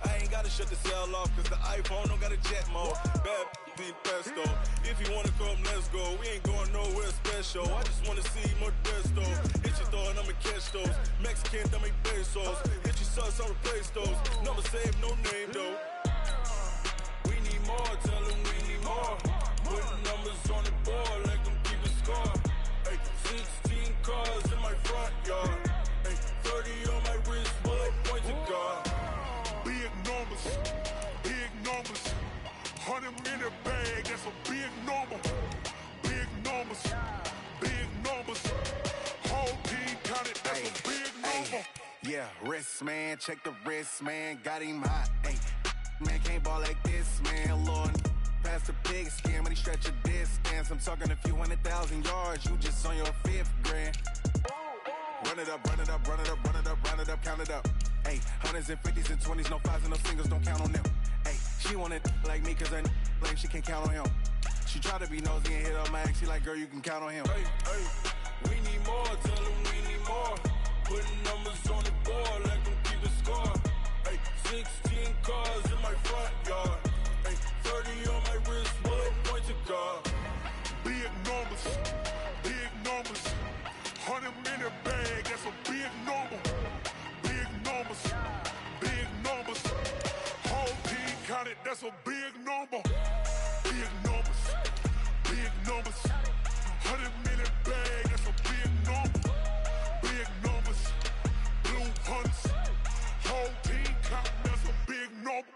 I ain't ain't gotta shut the cell off, cause the iPhone don't got a jet mode. Bad be pesto. If you wanna come, let's go. We ain't going nowhere special. I just wanna see more desto. Hit your throw and I'ma catch those. Mexican, dummy pesos. Hit your sus, I'll replace those. Number save, no name though. We need more, tell them we need more. Putting numbers on the board, let them keep a score. Ay, 16 cars in my front yard. Ay, 30 on my wrist, bullet point to God. Big numbers, big numbers. 100 minute bag, that's a big number. Big numbers, big numbers. Whole team counted, that's a big number. Yeah, wrist man, check the wrist man, got him hot. Ay, man can't ball like this, man. Lord, past the pig skin when he stretch a distance. I'm talking a few 100,000 yards, you just on your 5th grand. Run it up, run it up, run it up, run it up, run it up, count it up. Ay, hundreds and 50s and 20s, no 5s and no singles, don't count on them. Ay, she want it like me, cause her like she can't count on him. She try to be nosy and hit up my ex, she like, girl, you can count on him. Hey, hey, we need more, tell them we need more. Putting numbers on the board, let them keep the score. Hey, 16 cars in my front yard. Hey, 30 on my wrist, bullet point to God. Big numbers, big numbers. 100 minute bag, that's a big number. Big numbers, big numbers. Whole team counted, that's a big number. Big numbers, big numbers. 100 minute bag, that's a big number. Big numbers, blue hunts. Whole team counting, that's a big number.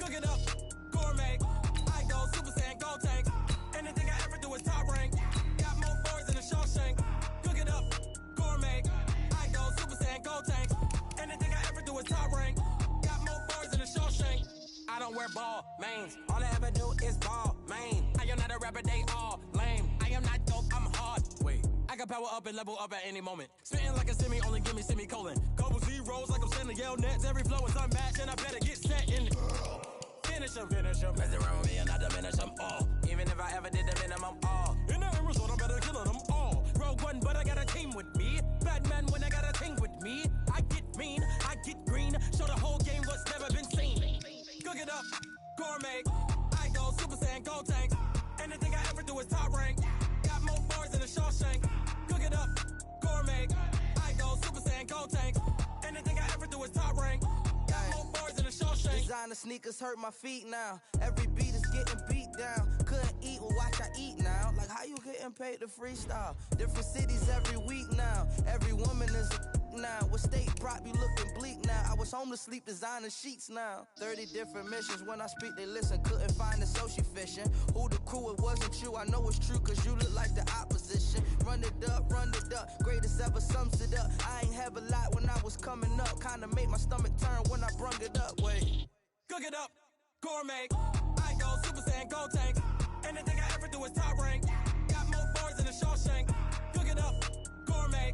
Cook it up, gourmet. I go Super Saiyan, go tank. Anything I ever do is top rank. Got more boys than a Shawshank. Cook it up, gourmet. I go Super Saiyan, go tank. Anything I ever do is top rank. Got more boys than a Shawshank. I don't wear ball mains. All I ever do is ball main. I am not a rapper, they all lame. I am not dope, I'm hard. Wait, I can power up and level up at any moment. Spitting like a semi, only give me semicolon. Couple zeros like I'm sending yell nets. Every flow is unmatched and I better get set in. Finish them. Mess around with me and I diminish them all. Even if I ever did the minimum all. In the result, I'm better killing them all. Rogue One, but I got a team with me. Batman when I got a team with me. I get mean, I get green. Show the whole game what's never been seen. Cook it up, gourmet. I go Super Saiyan, go tank. Anything I ever do is top rank. Got more boys than a Shawshank. Cook it up, gourmet. I go Super Saiyan, go tank. Anything I ever do is top rank. Got more boys than a Shawshank. Designer sneakers hurt my feet now. Every beat is getting beat down. Couldn't eat, well watch I eat now. Like how you getting paid to freestyle? Different cities every week now. Every woman is a now. What state prop you looking bleak now? I was home to sleep designer sheets now. 30 different missions. When I speak they listen. Couldn't find the social fishing. Who the crew? It wasn't you. I know it's true cause you look like the opposition. Run it up, greatest ever sums it up. I ain't have a lot when I was coming up. Kinda made my stomach turn when I brung it up. Wait. Cook it up, gourmet. I go Super Saiyan, go tank. Anything I ever do is top rank. Got more boys than a Shawshank. Cook it up, gourmet.